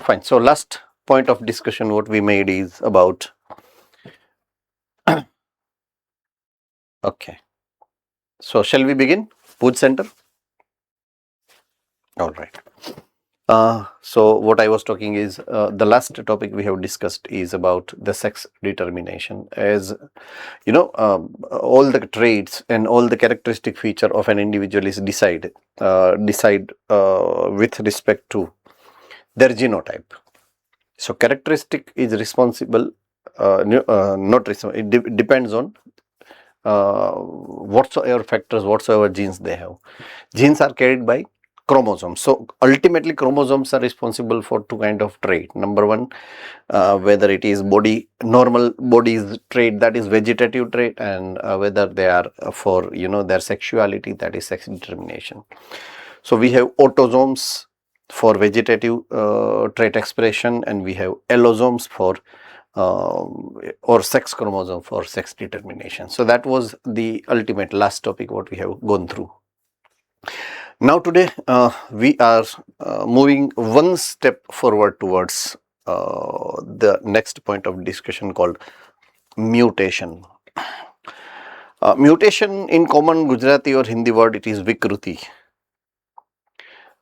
Fine. So last point of discussion what we made is about okay. So shall we begin? Food center. All right. So what I was talking is the last topic we have discussed is about the sex determination. As you know, all the traits and all the characteristic feature of an individual is decide with respect to their genotype. So characteristic is responsible, not responsible. It depends on whatsoever factors, whatsoever genes they have. Genes are carried by chromosomes. So ultimately chromosomes are responsible for two kind of trait. Number one, whether it is normal body's trait, that is vegetative trait, and whether they are for their sexuality, that is sex determination. So we have autosomes for vegetative trait expression, and we have allosomes for or sex chromosome for sex determination. So that was the ultimate last topic what we have gone through. Now today we are moving one step forward towards the next point of discussion called mutation. Mutation in common Gujarati or Hindi word, it is Vikruti.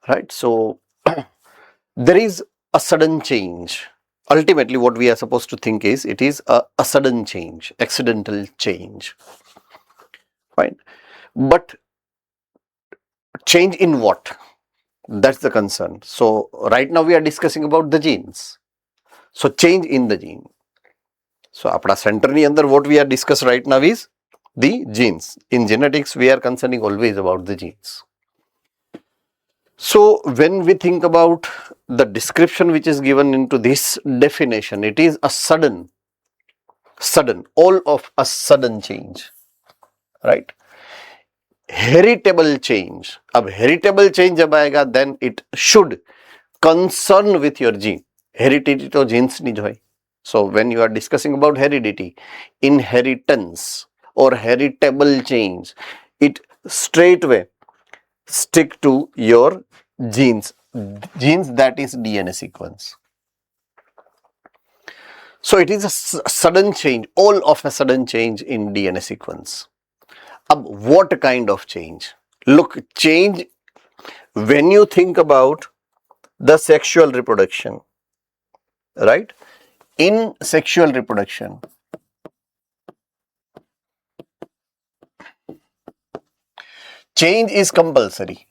Right? So there is a sudden change. Ultimately what we are supposed to think is it is a sudden change, accidental change. Fine. But change in what? That's the concern. So right now we are discussing about the genes. So change in the gene. So apna center ni andar what we are discuss right now is the genes. In genetics we are concerning always about the genes. So when we think about the description which is given into this definition, it is a sudden, all of a sudden change, right? Heritable change. अब heritable change जब आएगा then it should concern with your gene. Heredity तो genes नहीं जो है. So when you are discussing about heredity, inheritance or heritable change, it straightway stick to your genes, that is DNA sequence. So it is a sudden change, all of a sudden change in DNA sequence. What kind of change? Look, change when you think about the sexual reproduction, right? In sexual reproduction, change is compulsory.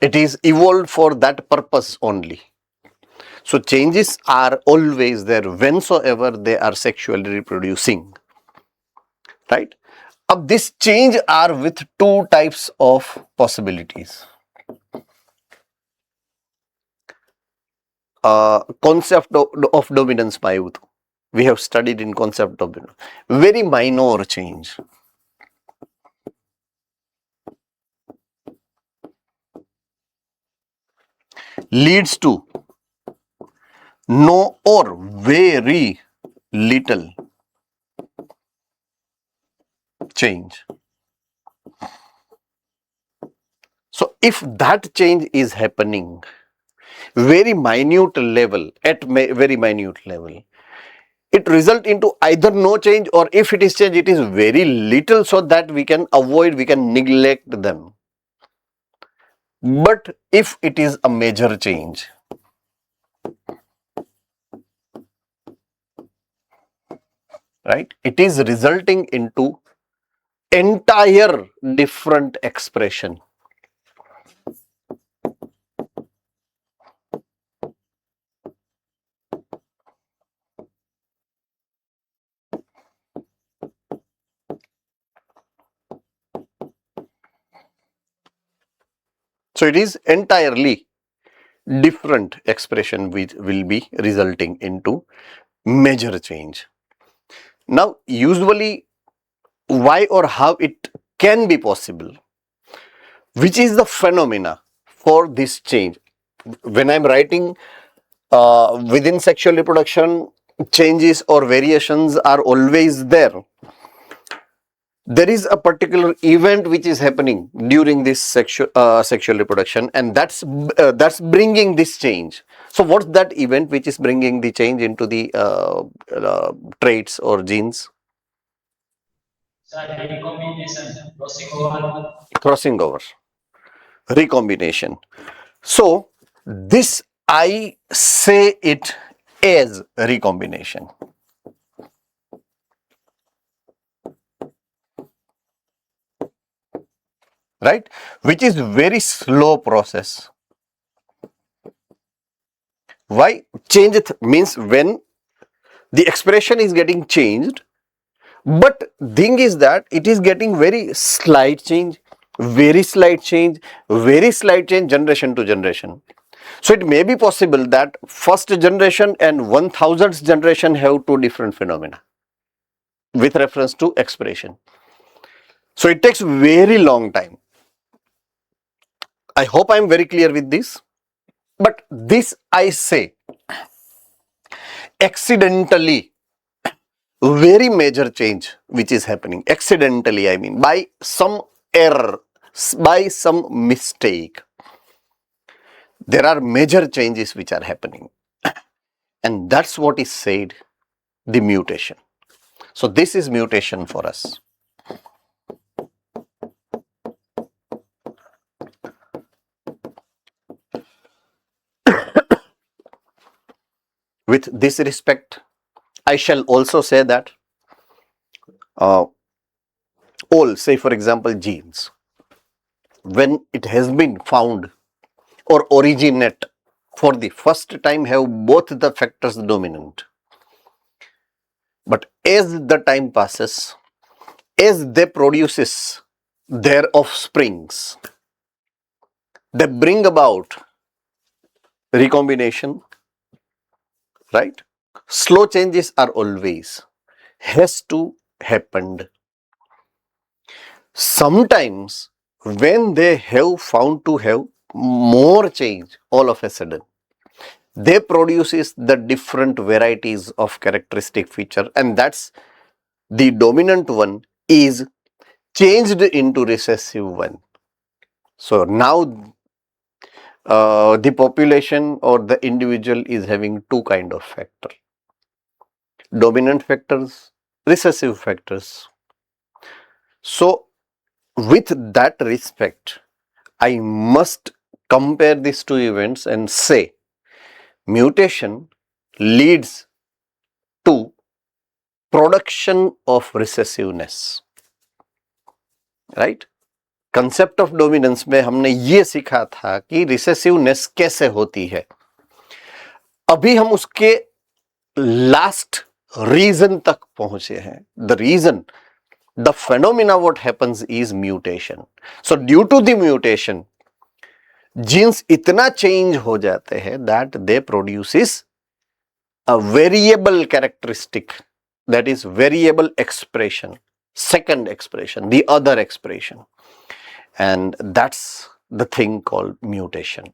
It is evolved for that purpose only. So changes are always there whensoever they are sexually reproducing, right? This change are with two types of possibilities. Concept of dominance by youth. We have studied in concept of dominance. Very minor change. Leads to no or very little change. So if that change is happening very minute level, at very minute level, it result into either no change, or if it is change, it is very little so that we can avoid, we can neglect them. But if it is a major change, right, it is resulting into entire different expression. So it is entirely different expression which will be resulting into major change. Now, usually why or how it can be possible? Which is the phenomena for this change? When I am writing within sexual reproduction, changes or variations are always there. there is a particular event which is happening during this sexual reproduction, and that's bringing this change. So what's that event which is bringing the change into the traits or genes? Recombination, crossing over. Crossing over, recombination. So this I say it as recombination, right? Which is very slow process. Why? Change means when the expression is getting changed, but thing is that it is getting very slight change, very slight change, very slight change generation to generation. So it may be possible that first generation and 1000th generation have two different phenomena with reference to expression. So it takes very long time. I hope I am very clear with this. But this I say accidentally, very major change which is happening. Accidentally, I mean by some error, by some mistake. There are major changes which are happening. And that's what is said, the mutation. So this is mutation for us. With this respect, I shall also say that all, say for example, genes, when it has been found or originate for the first time, have both the factors dominant. But as the time passes, as they produces their offsprings, they bring about recombination, right? Slow changes are always has to happen. Sometimes when they have found to have more change all of a sudden, they produces the different varieties of characteristic feature, and that's the dominant one is changed into recessive one. So now the population or the individual is having two kind of factor: dominant factors, recessive factors. So with that respect, I must compare these two events and say mutation leads to production of recessiveness, right? Concept of dominance में हमने ये सीखा था कि recessiveness कैसे होती है. अभी हम उसके लास्ट रीजन तक पहुंचे हैं. The region, the phenomena what happens is mutation. So due to the mutation genes इतना चेंज हो जाते हैं that they produces a variable characteristic, that is variable expression, second expression, the other expression, and that's the thing called mutation.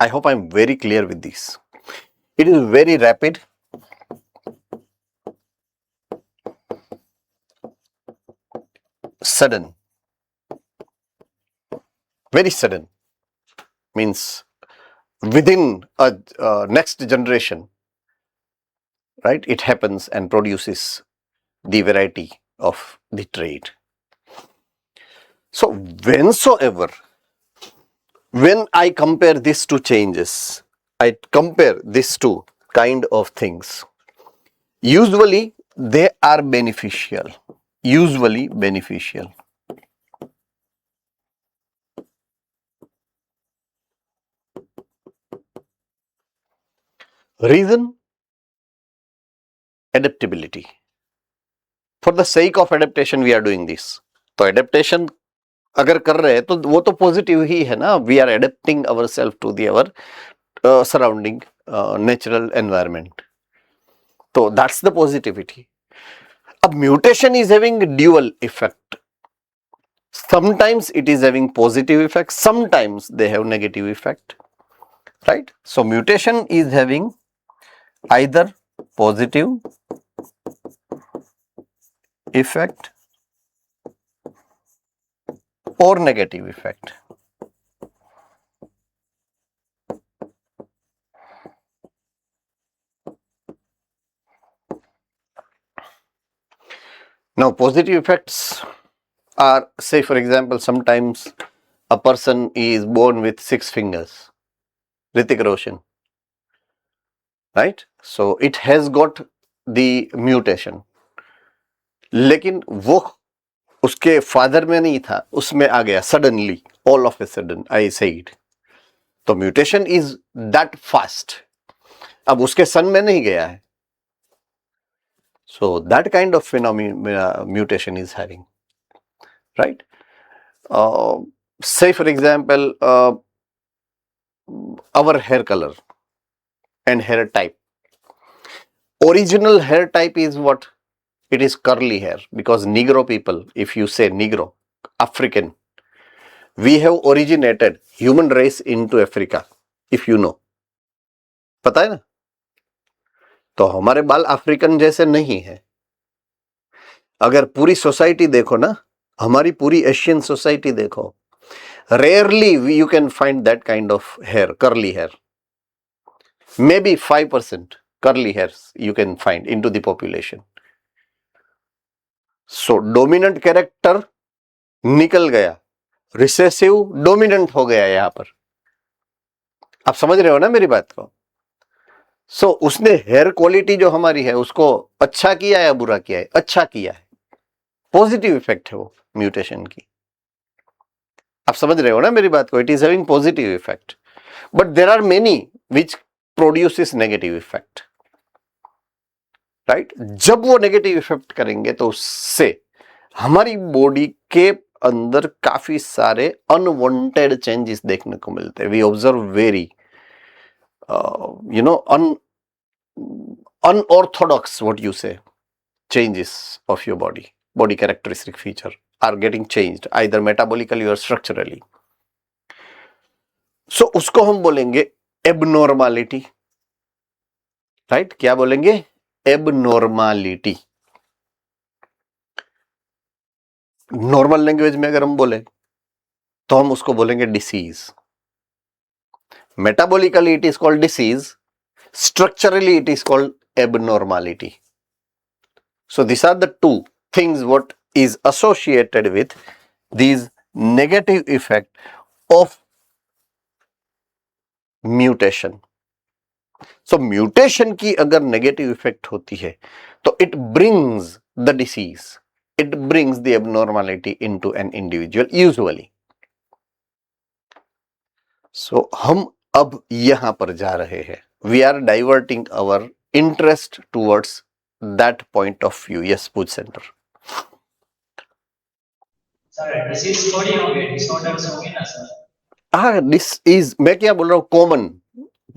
I hope I'm very clear with this. It is very rapid, sudden, very sudden, means within a next generation, right? It happens and produces the variety of the trait. So whensoever, when I compare these two changes, I compare these two kind of things, usually they are beneficial, usually beneficial. Reason, adaptability. For the sake of adaptation we are doing this. तो adaptation अगर कर रहे हैं तो वो तो positive ही है ना. We are adapting our self to the our surrounding natural environment. तो दैट्स द पॉजिटिविटी. अब mutation is having dual effect. Sometimes it is having positive effect, sometimes they have negative effect, right? So mutation is having either positive effect or negative effect. Now, positive effects are, say for example, sometimes a person is born with 6 fingers. Hrithik Roshan, right? So it has got the mutation. लेकिन वो उसके father में नहीं था, उसमें आ गया suddenly, all of a sudden I said. तो mutation is that fast. अब उसके सन में नहीं गया है. So that kind of phenomenon mutation is having, right? Say for example, our hair color and hair type. Original hair type is what? It is curly hair, because Negro people, if you say Negro, African, we have originated human race into Africa, if you know. पता है ना? तो हमारे बाल African जैसे नहीं है. अगर पूरी सोसाइटी देखो ना, हमारी पूरी एशियन सोसाइटी देखो, rarely you can find that kind of hair, curly hair. Maybe 5% curly hairs you can find into the population. So dominant character निकल गया, रिसेसिव डोमिनेंट हो गया यहाँ पर. आप समझ रहे हो ना मेरी बात को? सो उसने हेयर क्वालिटी जो हमारी है उसको अच्छा किया या बुरा किया है? अच्छा किया है. पॉजिटिव इफेक्ट है वो म्यूटेशन की. आप समझ रहे हो ना मेरी बात को? It is having positive effect, but there are many which produces negative effect, right? जब वो नेगेटिव इफेक्ट करेंगे तो उससे हमारी बॉडी के अंदर काफी सारे अनवांटेड चेंजेस देखने को मिलते हैं. We observe very unorthodox, what you say, changes of your body characteristic feature are getting changed either metabolically or structurally. So उसको हम बोलेंगे abnormality, right? क्या बोलेंगे? abnormality. नॉर्मल लैंग्वेज में अगर हम बोले तो हम उसको बोलेंगे disease. Metabolically it is called disease, structurally it is called abnormality. So these are the two things what is associated with these negative effect of mutation. So mutation की अगर negative effect होती है तो it brings the disease, it brings the abnormality into an individual usually. So हम अब यहां पर जा रहे हैं. We are diverting our interest towards that point of view. Yes, Puj Center. Sir disease थोड़ी होंगे, डिसऑर्डर्स होंगे ना सर. हाँ, दिस इज, मैं क्या बोल रहा हूँ, कॉमन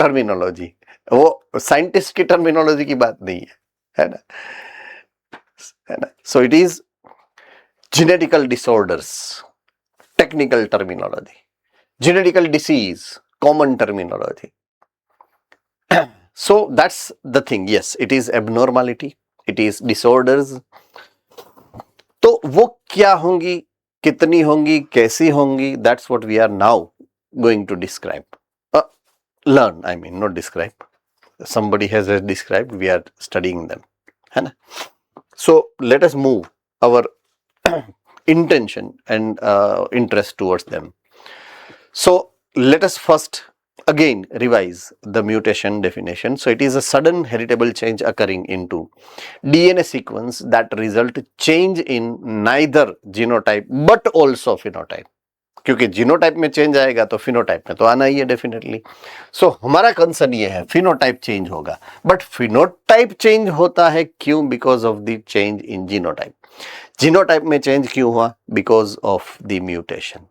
टर्मिनोलॉजी. वो साइंटिस्ट की टर्मिनोलॉजी की बात नहीं है ना? है ना? सो it is genetical disorders, technical terminology. Genetical disease, common terminology. So that's the thing. Yes, it is abnormality, it is disorders. तो वो क्या होंगी, कितनी होंगी, कैसी होंगी, that's what we are now going to describe. Learn, I mean, not describe. Somebody has described, we are studying them. है ना? So let us move our intention and interest towards them. So let us first again revise the mutation definition. So it is a sudden heritable change occurring into DNA sequence that result change in neither genotype but also phenotype. क्योंकि genotype में change आएगा तो phenotype में तो आना ही है definitely. सो हमारा concern ये है फिनोटाइप चेंज होगा, बट फिनोटाइप चेंज होता है क्यों? Because of the change in genotype. Genotype में चेंज क्यों हुआ? Because of the mutation,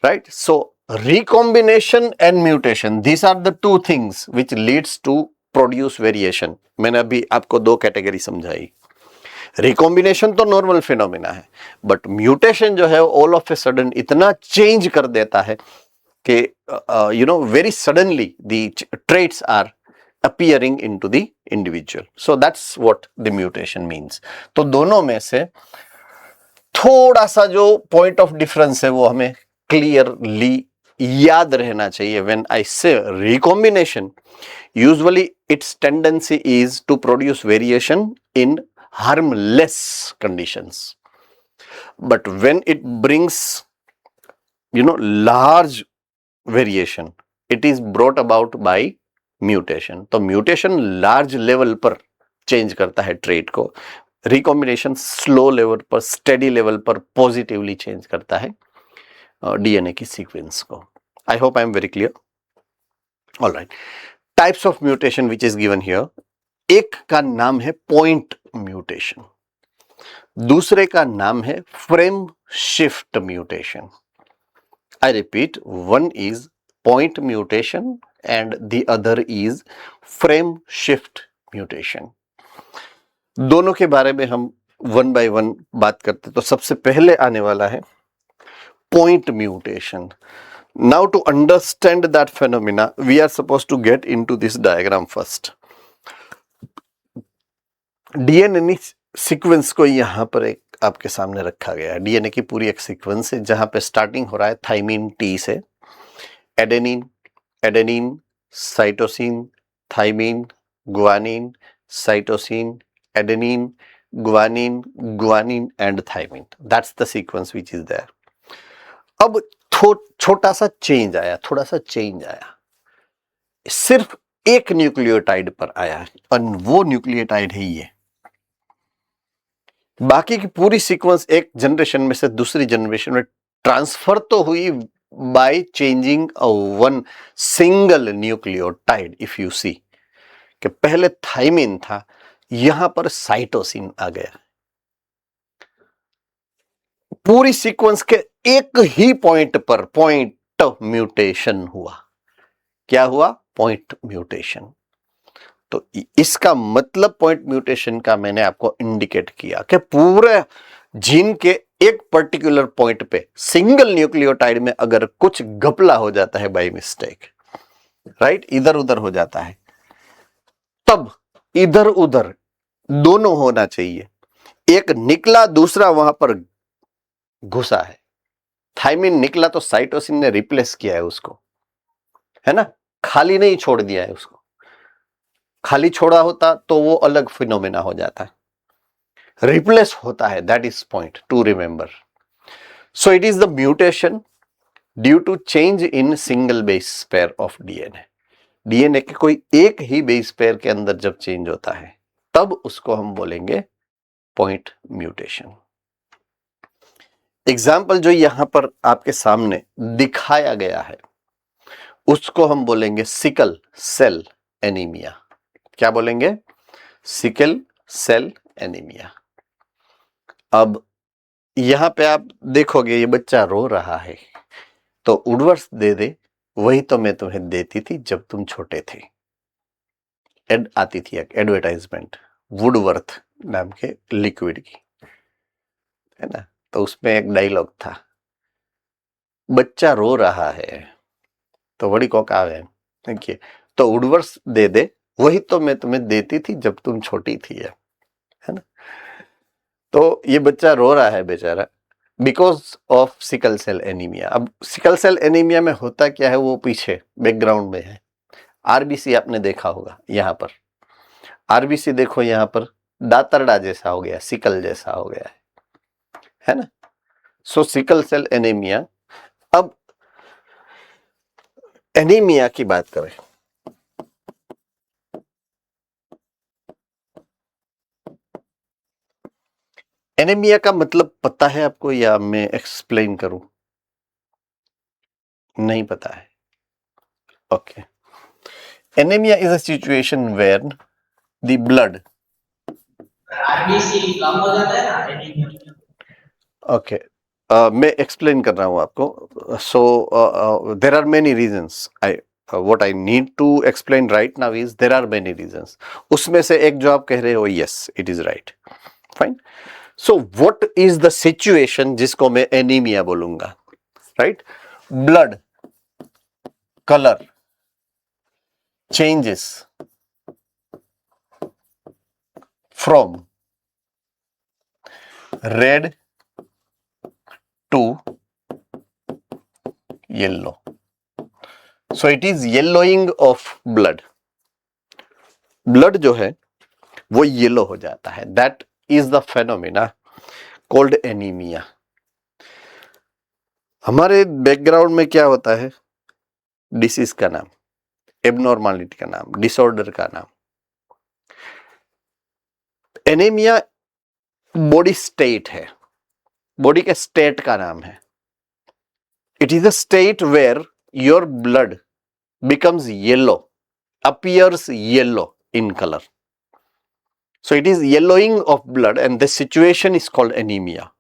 right? So recombination and mutation, these are the two things which leads to produce variation. मैंने अभी आपको दो कैटेगरी समझाई. रिकॉम्बिनेशन तो नॉर्मल फिनोमिना है, बट म्यूटेशन जो है ऑल ऑफ ए सडन इतना चेंज कर देता है कि very suddenly the traits are appearing into the individual. So that's what the mutation means. तो दोनों में से थोड़ा सा जो पॉइंट ऑफ डिफरेंस है वो हमें क्लियरली याद रहना चाहिए. When I say recombination, usually its tendency is to produce variation in harmless conditions, but when it brings large variation, it is brought about by mutation. तो म्यूटेशन लार्ज लेवल पर change करता है trait को, recombination slow level पर, steady level पर positively change करता है DNA की सीक्वेंस को. आई hope I am very clear. Alright, types of mutation which is given here. एक का नाम है पॉइंट म्यूटेशन, दूसरे का नाम है frame shift mutation. I repeat, one is point mutation and the other is frame shift mutation. दोनों के बारे में हम वन बाय वन बात करते. तो सबसे पहले आने वाला है point mutation. Now to understand that phenomena we are suppose to get into this diagram first. DNA sequence को यहां पर एक आपके सामने रखा गया है. डीएनए की पूरी एक सीक्वेंस है जहां पे स्टार्टिंग हो रहा है थाइमिन टी से. Adenine, adenine, cytosine, thymine, guanine, cytosine, adenine, guanine, guanine and thymine. That's the sequence which is there. अब छोटा सा चेंज आया, थोड़ा सा चेंज आया, सिर्फ एक न्यूक्लियोटाइड पर आया है और वो न्यूक्लियोटाइड है ये. बाकी की पूरी सीक्वेंस एक जनरेशन में से दूसरी जनरेशन में ट्रांसफर तो हुई by changing one single nucleotide. If you see कि पहले थाइमिन था, यहां पर साइटोसिन आ गया. पूरी सीक्वेंस के एक ही पॉइंट पर पॉइंट म्यूटेशन हुआ. क्या हुआ? Point mutation. तो इसका मतलब पॉइंट म्यूटेशन का मैंने आपको इंडिकेट किया कि पूरे जीन के एक पर्टिकुलर पॉइंट पे सिंगल न्यूक्लियोटाइड में अगर कुछ घपला हो जाता है बाय मिस्टेक, राइट, इधर उधर हो जाता है, तब इधर उधर दोनों होना चाहिए. एक निकला, दूसरा वहां पर घुसा है. थाइमिन निकला तो साइटोसिन ने रिप्लेस किया है उसको, है ना, खाली नहीं छोड़ दिया है उसको. खाली छोड़ा होता तो वो अलग फिनोमेना हो जाता है. रिप्लेस होता है, that is point to remember. So it is the mutation due to change in single base pair of DNA. DNA के कोई एक ही बेस पेयर के अंदर जब चेंज होता है तब उसको हम बोलेंगे पॉइंट म्यूटेशन. एग्जाम्पल जो यहां पर आपके सामने दिखाया गया है उसको हम बोलेंगे सिकल सेल एनीमिया. क्या बोलेंगे? Sickle cell anaemia. अब यहां पे आप देखोगे ये बच्चा रो रहा है, तो उडवर्स दे दे, वही तो मैं तुम्हें देती थी जब तुम छोटे थे. एड आती थी एक एडवर्टाइजमेंट वुडवर्थ नाम के लिक्विड की, है ना. तो उसमें एक डायलॉग था, बच्चा रो रहा है तो बड़ी कोका है, देखिए, तो उडवर्स दे दे, वही तो मैं तुम्हें देती थी जब तुम छोटी थी, है ना. तो ये बच्चा रो रहा है बेचारा because of sickle cell anaemia. अब सिकल सेल एनीमिया में होता क्या है वो पीछे बैकग्राउंड में है. आरबीसी आपने देखा होगा, यहाँ पर आरबीसी देखो, यहाँ पर दातरडा जैसा हो गया, सिकल जैसा हो गया है ना. सो सिकल सेल एनीमिया. अब एनीमिया की बात करें, एनीमिया का मतलब पता है आपको या मैं एक्सप्लेन करूं? नहीं पता है. Okay. Anemia is a situation where the blood. RBC कम हो जाता है ना एनीमिया. ओके, मैं एक्सप्लेन कर रहा हूं आपको. So there are many reasons. what I need to explain right now is there are many reasons. उसमें से एक जो आप कह रहे हो, yes, it is right, fine. So what is the situation जिसको मैं एनीमिया बोलूंगा, right? Blood color changes from red to yellow. So it is yellowing of blood. Blood जो है वो येलो हो जाता है. That is the phenomena called anaemia. हमारे बैकग्राउंड में क्या होता है? डिसीज का नाम, एबनॉर्मालिटी का नाम, डिसऑर्डर का नाम. एनीमिया बॉडी स्टेट है, बॉडी के स्टेट का नाम है. It is a state where your blood becomes yellow, appears yellow in color. So it is yellowing of blood, and this situation is called anemia.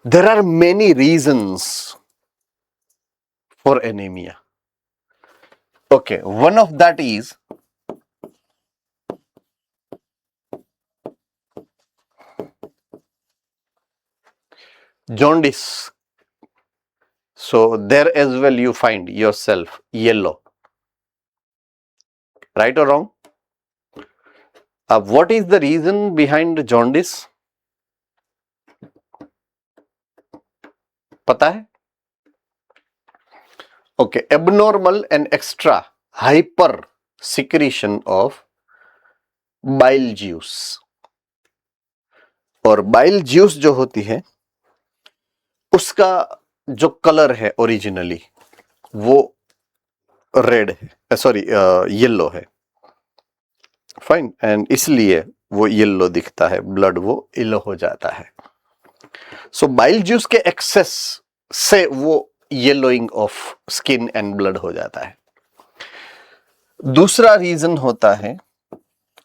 There are many reasons for anemia. Okay, one of that is jaundice. So there as well you find yourself yellow. Right or wrong? What is the reason behind jaundice? पता है? Okay, abnormal and extra hyper secretion of bile juice. और bile juice जो होती है उसका जो colour है originally वो रेड है, सॉरी येलो है. फाइन. एंड इसलिए वो येलो दिखता है, ब्लड वो येलो हो जाता है. सो बाइल जूस के एक्सेस से वो yellowing of skin and blood हो जाता है. दूसरा रीजन होता है,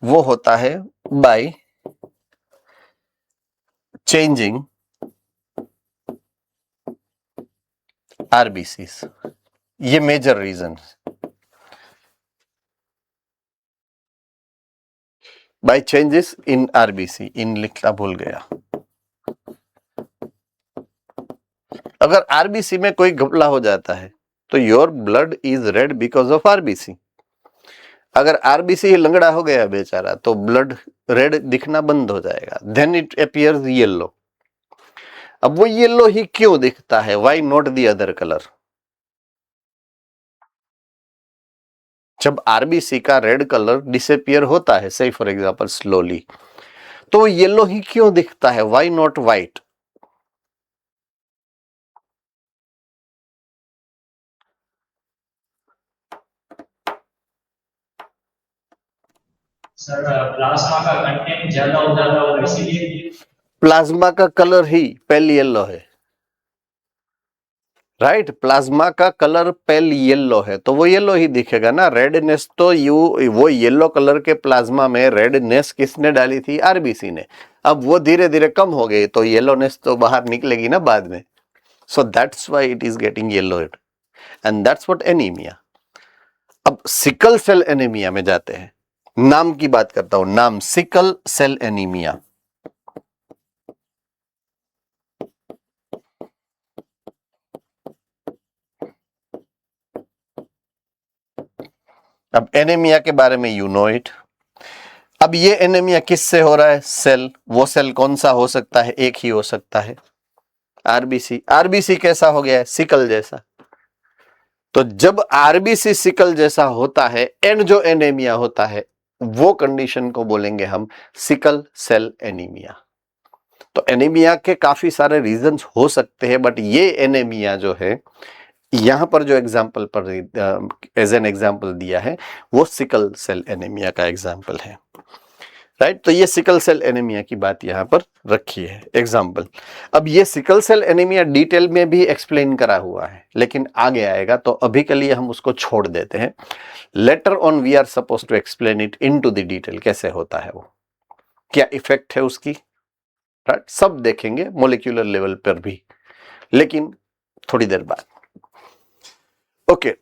वो होता है बाय चेंजिंग आरबीसीस. ये major reason. By changes in RBC, in लिखना भूल गया. अगर आरबीसी में कोई घपला हो जाता है तो your blood is red because of RBC. अगर आरबीसी लंगड़ा हो गया बेचारा तो ब्लड रेड दिखना बंद हो जाएगा. Then it appears yellow. अब वो येलो ही क्यों दिखता है? Why not the other colour? जब आरबीसी का रेड कलर डिसअपियर होता है, से फॉर एग्जांपल स्लोली, तो वो येलो ही क्यों दिखता है? Why not white? Sir plasma का कंटेंट ज्यादा हो जाता होगा इसीलिए. प्लाज्मा का कलर ही पेल येलो है. राइट. प्लाज्मा का कलर पेल येलो है तो वो येलो ही दिखेगा ना. रेडनेस तो वो येलो कलर के प्लाज्मा में रेडनेस किसने डाली थी? आरबीसी ने. अब वो धीरे धीरे कम हो गई तो येलोनेस तो बाहर निकलेगी ना बाद में. So that's why it is getting yellowed and that's what anaemia. अब सिकल सेल एनीमिया में जाते हैं. नाम की बात करता हूं, नाम सिकल सेल एनीमिया. अब एनीमिया के बारे में यू नो इट. अब ये एनीमिया किससे हो रहा है? सेल. वो सेल कौन सा हो सकता है? एक ही हो सकता है, आरबीसी. आरबीसी कैसा हो गया है? सिकल जैसा. तो जब आरबीसी सिकल जैसा होता है एंड जो एनीमिया होता है वो कंडीशन को बोलेंगे हम सिकल सेल एनीमिया. तो एनीमिया के काफी सारे रीजंस हो सकते हैं, बट ये एनीमिया जो है यहां पर जो एग्जाम्पल पर एज एन एग्जाम्पल दिया है वो सिकल सेल एनीमिया का एग्जाम्पल है. राइट. तो ये सिकल सेल एनीमिया की बात यहां पर रखी है, एग्जाम्पल. अब ये सिकल सेल एनीमिया डिटेल में भी एक्सप्लेन करा हुआ है लेकिन आगे आएगा, तो अभी के लिए हम उसको छोड़ देते हैं. Later on we are suppose to explain it into the detail. कैसे होता है वो, क्या इफेक्ट है उसकी, राइट, सब देखेंगे मोलिक्यूलर लेवल पर भी, लेकिन थोड़ी देर बाद. Okay.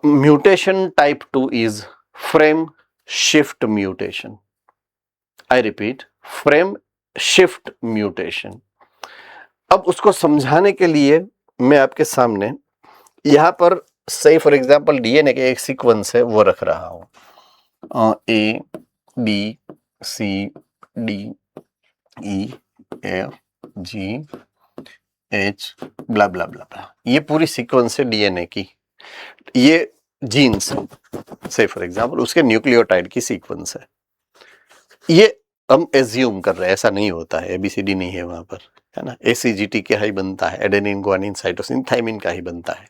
Mutation type 2 is frame shift mutation. I repeat, frame shift mutation. अब उसको समझाने के लिए मैं आपके सामने यहां पर से फॉर एग्जांपल डीएनए के एक सीक्वेंस है वो रख रहा हूं. A B C D E F G H blah blah blah blah, ये पूरी सीक्वेंस है डीएनए की, ये जीन्स से फॉर एग्जांपल उसके न्यूक्लियोटाइड की सीक्वेंस है। ये हम एज्यूम कर रहे हैं, ऐसा नहीं होता है, एबीसीडी नहीं है वहां पर, है ना। एसीजीटी का ही बनता है, एडेनिन ग्वानिन साइटोसिन थाइमिन का ही बनता है।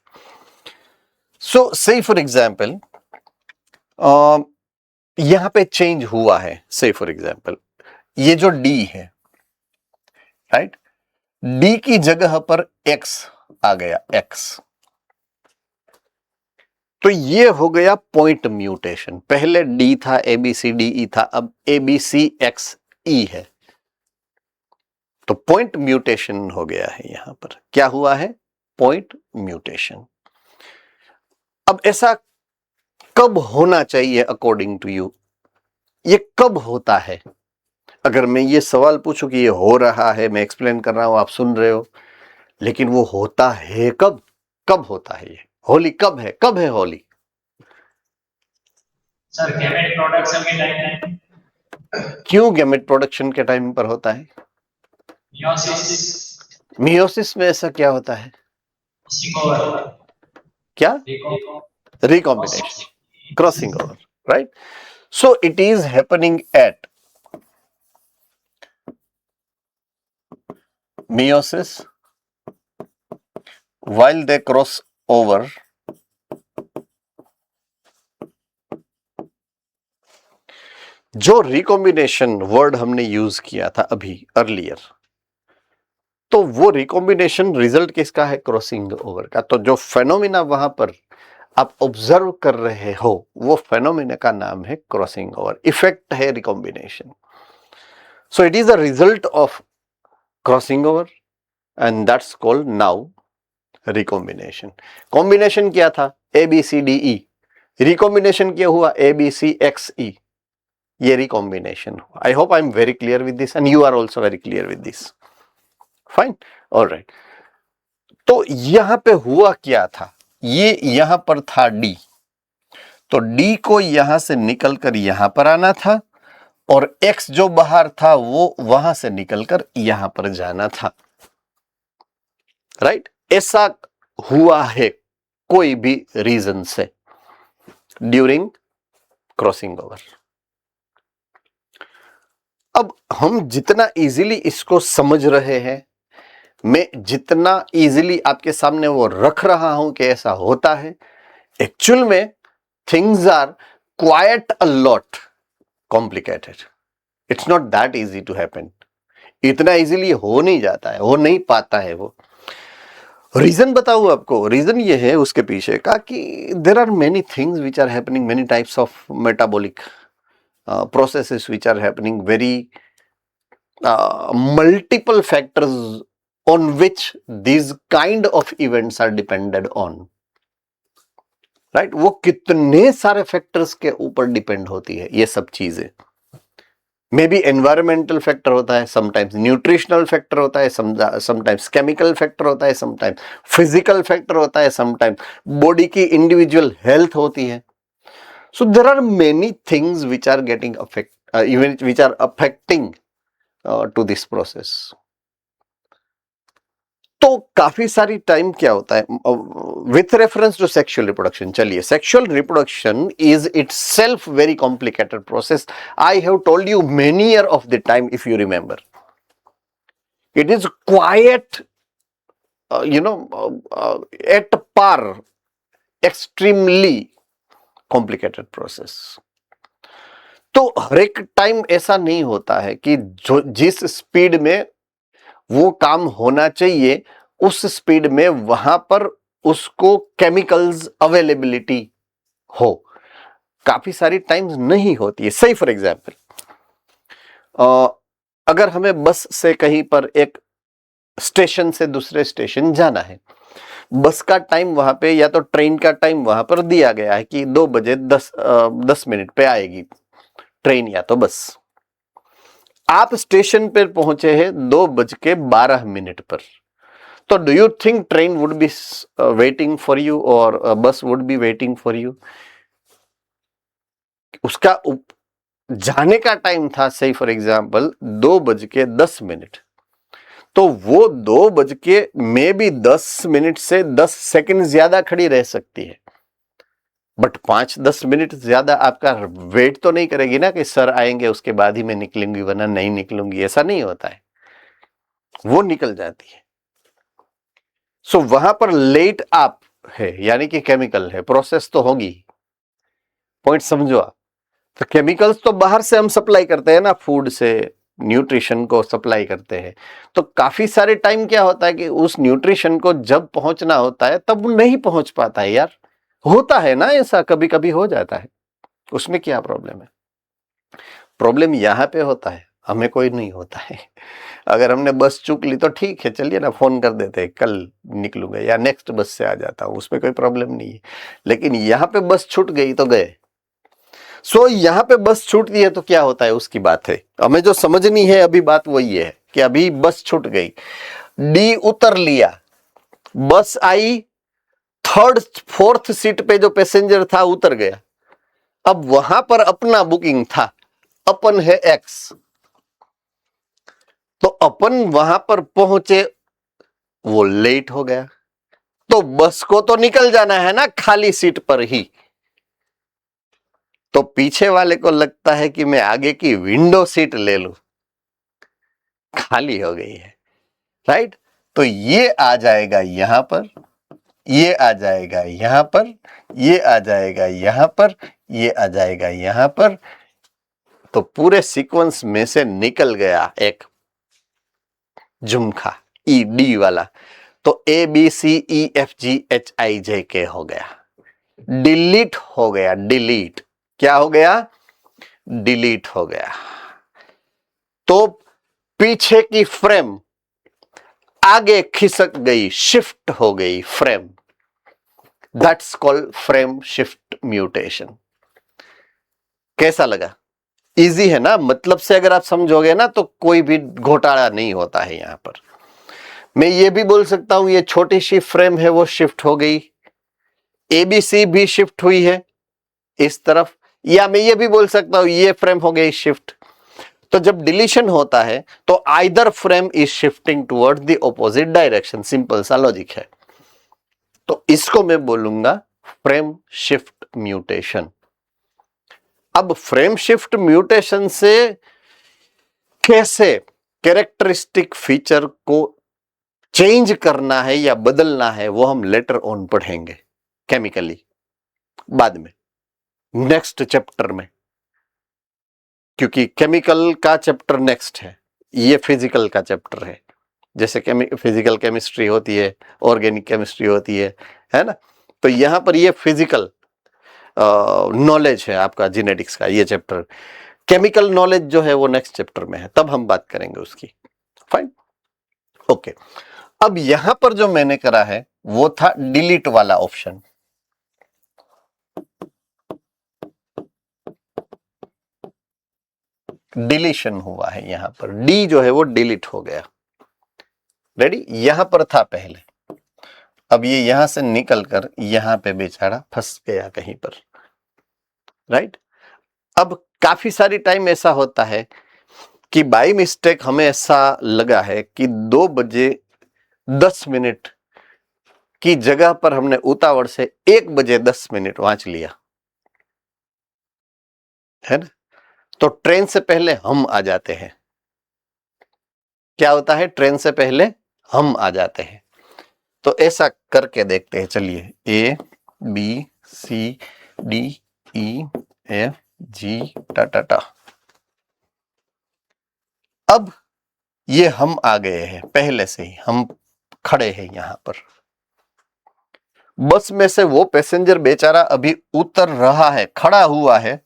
सो से फॉर एग्जांपल यहां पे चेंज हुआ है, से फॉर एग्जांपल ये जो डी है, राइट, डी की जगह पर एक्स आ गया, एक्स, तो ये हो गया पॉइंट म्यूटेशन। पहले डी था, एबीसीडीई था, अब एबीसीएक्सई है, तो पॉइंट म्यूटेशन हो गया है। यहां पर क्या हुआ है, पॉइंट म्यूटेशन। अब ऐसा कब होना चाहिए अकॉर्डिंग टू यू, ये कब होता है? अगर मैं ये सवाल पूछूं कि ये हो रहा है, मैं एक्सप्लेन कर रहा हूं, आप सुन रहे हो, लेकिन वो होता है कब, कब होता है ये? होली कब है, कब है होली? सर गैमेट प्रोडक्शन के टाइम, क्यों गैमेट प्रोडक्शन के टाइम पर होता है? मियोसिस, मियोसिस में ऐसा क्या होता है? सिकोवर, क्या? Recombination, crossing over, right. So it is happening at meiosis while they cross over जो रिकॉम्बिनेशन वर्ड हमने यूज किया था अभी अर्लियर, तो वो रिकॉम्बिनेशन रिजल्ट किसका है? क्रॉसिंग ओवर का। तो जो फेनोमिना वहां पर आप ऑब्जर्व कर रहे हो, वो फेनोमिना का नाम है क्रॉसिंग ओवर, इफेक्ट है recombination. So it is a result of crossing over and that's called now recombination. Combination क्या था? ABCDE, रिकॉम्बिनेशन क्या हुआ? ABCXE, ये रिकॉम्बिनेशन हुआ। I hope I am very clear with this and you are also very clear with this, fine, alright. तो यहां पे हुआ क्या था, ये यहां पर था D, तो D को यहां से निकलकर यहां पर आना था, और X जो बाहर था वो वहां से निकलकर यहां पर जाना था, राइट। ऐसा हुआ है कोई भी रीजन से ड्यूरिंग क्रॉसिंग ओवर। अब हम जितना इजीली इसको समझ रहे हैं, मैं जितना इजीली आपके सामने वो रख रहा हूं कि ऐसा होता है, एक्चुअल में things are quite a lot complicated. It's not that easy to happen, इतना इजीली हो नहीं जाता है, हो नहीं पाता है वो। रीजन बताऊं आपको, रीजन ये है उसके पीछे का कि there are many things which are happening, many types of metabolic processes which are happening, very multiple factors on which these kind of events are depended on, right? वो कितने सारे फैक्टर्स के ऊपर डिपेंड होती है ये सब चीजें। मे बी एनवायरमेंटल फैक्टर होता है, समटाइम्स न्यूट्रिशनल फैक्टर होता है, समटाइम्स केमिकल फैक्टर होता है, समटाइम्स फिजिकल फैक्टर होता है, समटाइम्स बॉडी की इंडिविजुअल हेल्थ होती है। So there are many things which are getting even which are affecting to this process. तो काफी सारी टाइम क्या होता है with reference to sexual reproduction. चलिए, sexual reproduction is itself very complicated process. I have told you many year of the time, if you remember, it is quite at par, extremely complicated process. तो हर एक time ऐसा नहीं होता है कि जो जिस स्पीड में वो काम होना चाहिए उस स्पीड में वहां पर उसको केमिकल्स अवेलेबिलिटी हो, काफी सारी टाइम्स नहीं होती है। सही फॉर एग्जांपल, अगर हमें बस से कहीं पर एक स्टेशन से दूसरे स्टेशन जाना है, बस का टाइम वहां पे या तो ट्रेन का टाइम वहां पर दिया गया है कि 2 बजे 10 मिनट पे आएगी ट्रेन या तो बस। आप स्टेशन पर पहुंचे हैं 2:12 पर, तो do you think train would be waiting for you और बस would be waiting for you? उसका जाने का टाइम था, सही फॉर एग्जाम्पल 2:10, तो वो 2:10 से 10 सेकंड ज्यादा खड़ी रह सकती है, बट 5-10 मिनट ज्यादा आपका वेट तो नहीं करेगी ना कि सर आएंगे उसके बाद ही मैं निकलूंगी वरना नहीं निकलूंगी, ऐसा नहीं होता है, वो निकल जाती है। सो वहां पर लेट आप है, यानी कि केमिकल है, प्रोसेस तो होगी। पॉइंट समझो आप। तो केमिकल्स तो बाहर से हम सप्लाई करते हैं ना, फूड से न्यूट्रिशन को सप्लाई करते हैं, तो काफी सारे टाइम क्या होता है कि उस न्यूट्रिशन को जब पहुंचना होता है तब वो नहीं पहुंच पाता है यार, होता है ना ऐसा, कभी कभी हो जाता है, उसमें क्या प्रॉब्लम है? प्रॉब्लम यहां पे होता है, हमें कोई नहीं होता है। अगर हमने बस चूक ली तो ठीक है, चलिए ना फोन कर देते हैं, कल निकलूंगा या नेक्स्ट बस से आ जाता हूं, उसमें कोई प्रॉब्लम नहीं है। लेकिन यहां पे बस छूट गई तो गए। सो यहां पे बस छूटती है तो क्या होता है उसकी बात है, हमें जो समझनी है अभी बात वही है कि अभी बस छूट गई, डी उतर लिया, बस आई, थर्ड फोर्थ सीट पे जो पैसेंजर था उतर गया, अब वहां पर अपना बुकिंग था, अपन है एक्स, तो अपन वहां पर पहुंचे, वो लेट हो गया, तो बस को तो निकल जाना है ना खाली सीट पर ही, तो पीछे वाले को लगता है कि मैं आगे की विंडो सीट ले लूं, खाली हो गई है, राइट। तो ये आ जाएगा यहां पर, ये आ जाएगा यहां पर, ये आ जाएगा यहां पर, ये आ जाएगा यहां पर, तो पूरे सीक्वेंस में से निकल गया एक झुमका ई डी वाला, तो A B C E F G H I J K हो गया, डिलीट हो गया, डिलीट क्या हो गया, डिलीट हो गया। तो पीछे की फ्रेम आगे खिसक गई, शिफ्ट हो गई frame, that's called frame shift mutation. कैसा लगा? इजी है ना, मतलब से अगर आप समझोगे ना तो कोई भी घोटाला नहीं होता है यहां पर। मैं ये भी बोल सकता हूं ये छोटी सी फ्रेम है वो शिफ्ट हो गई, एबीसी भी शिफ्ट हुई है इस तरफ, या मैं ये भी बोल सकता हूं ये फ्रेम हो गई शिफ्ट। तो जब डिलीशन होता है तो either frame is shifting towards the opposite direction, simple सा लॉजिक है। तो इसको मैं बोलूंगा फ्रेम शिफ्ट म्यूटेशन। अब फ्रेम शिफ्ट म्यूटेशन से कैसे कैरेक्टरिस्टिक फीचर को चेंज करना है या बदलना है वो हम लेटर ऑन पढ़ेंगे केमिकली, बाद में नेक्स्ट चैप्टर में, क्योंकि केमिकल का चैप्टर नेक्स्ट है, ये फिजिकल का चैप्टर है। जैसे फिजिकल केमिस्ट्री होती है, ऑर्गेनिक केमिस्ट्री होती है ना, तो यहां पर ये फिजिकल नॉलेज है आपका जेनेटिक्स का ये चैप्टर। केमिकल नॉलेज जो है वो नेक्स्ट चैप्टर में है, तब हम बात करेंगे उसकी। Fine, okay. अब यहां पर जो मैंने करा है वो था डिलीट वाला ऑप्शन, डिलीशन हुआ है यहां पर, डी जो है वो डिलीट हो गया, रेडी, यहां पर था पहले, अब ये यहां से निकलकर यहां पे बेचारा फंस गया कहीं पर, राइट। अब काफी सारी टाइम ऐसा होता है कि बाय मिस्टेक हमें ऐसा लगा है कि 2:10 की जगह पर हमने उतावड़ से 1:10 वांच लिया, है ना। तो ट्रेन से पहले हम आ जाते हैं, क्या होता है, ट्रेन से पहले हम आ जाते हैं। तो ऐसा करके देखते हैं, चलिए, A B C D E F G टा टा टा। अब ये हम आ गए हैं, पहले से ही हम खड़े हैं यहां पर, बस में से वो पैसेंजर बेचारा अभी उतर रहा है, खड़ा हुआ है,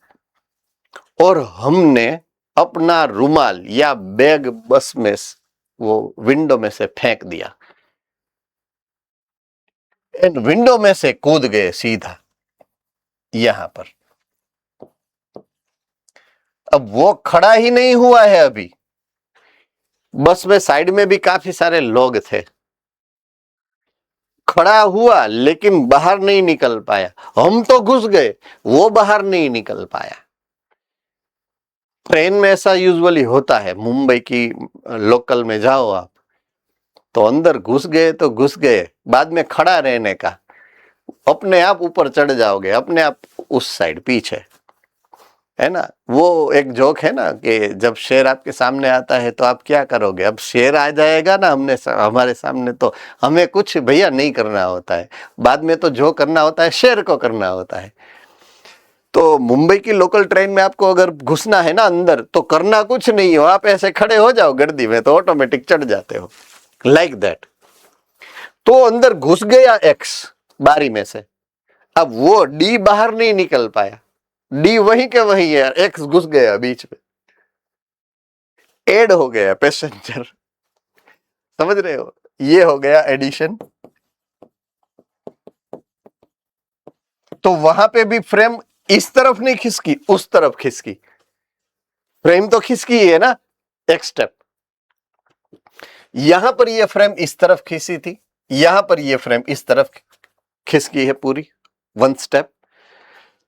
और हमने अपना रुमाल या बैग बस में वो विंडो में से फेंक दिया, एंड विंडो में से कूद गए सीधा यहां पर। अब वो खड़ा ही नहीं हुआ है अभी, बस में साइड में भी काफी सारे लोग थे, खड़ा हुआ लेकिन बाहर नहीं निकल पाया, हम तो घुस गए, वो बाहर नहीं निकल पाया। ट्रेन में ऐसा यूजुअली होता है, मुंबई की लोकल में जाओ आप, तो अंदर घुस गए तो घुस गए, बाद में खड़ा रहने का, अपने आप ऊपर चढ़ जाओगे, अपने आप उस साइड पीछे, है ना। वो एक जोक है ना कि जब शेर आपके सामने आता है तो आप क्या करोगे। अब शेर आ जाएगा ना हमारे सामने तो हमें कुछ भैया नहीं करना होता है, बाद में तो जो करना होता है शेर को करना होता है। तो मुंबई की लोकल ट्रेन में आपको अगर घुसना है ना अंदर, तो करना कुछ नहीं हो, आप ऐसे खड़े हो जाओ गर्दी में तो ऑटोमेटिक चढ़ जाते हो, लाइक दैट। तो अंदर घुस गया एक्स बारी में से, अब वो डी बाहर नहीं निकल पाया, डी वहीं के वहीं है, एक्स घुस गया बीच में, एड हो गया पैसेंजर। समझ रहे हो, ये हो गया एडिशन। तो वहां पे भी फ्रेम इस तरफ नहीं खिसकी, उस तरफ खिसकी, फ्रेम तो खिसकी है ना एक स्टेप। यहां पर ये फ्रेम इस तरफ खिसी थी, यहां पर ये फ्रेम इस तरफ खिसकी है पूरी, वन स्टेप।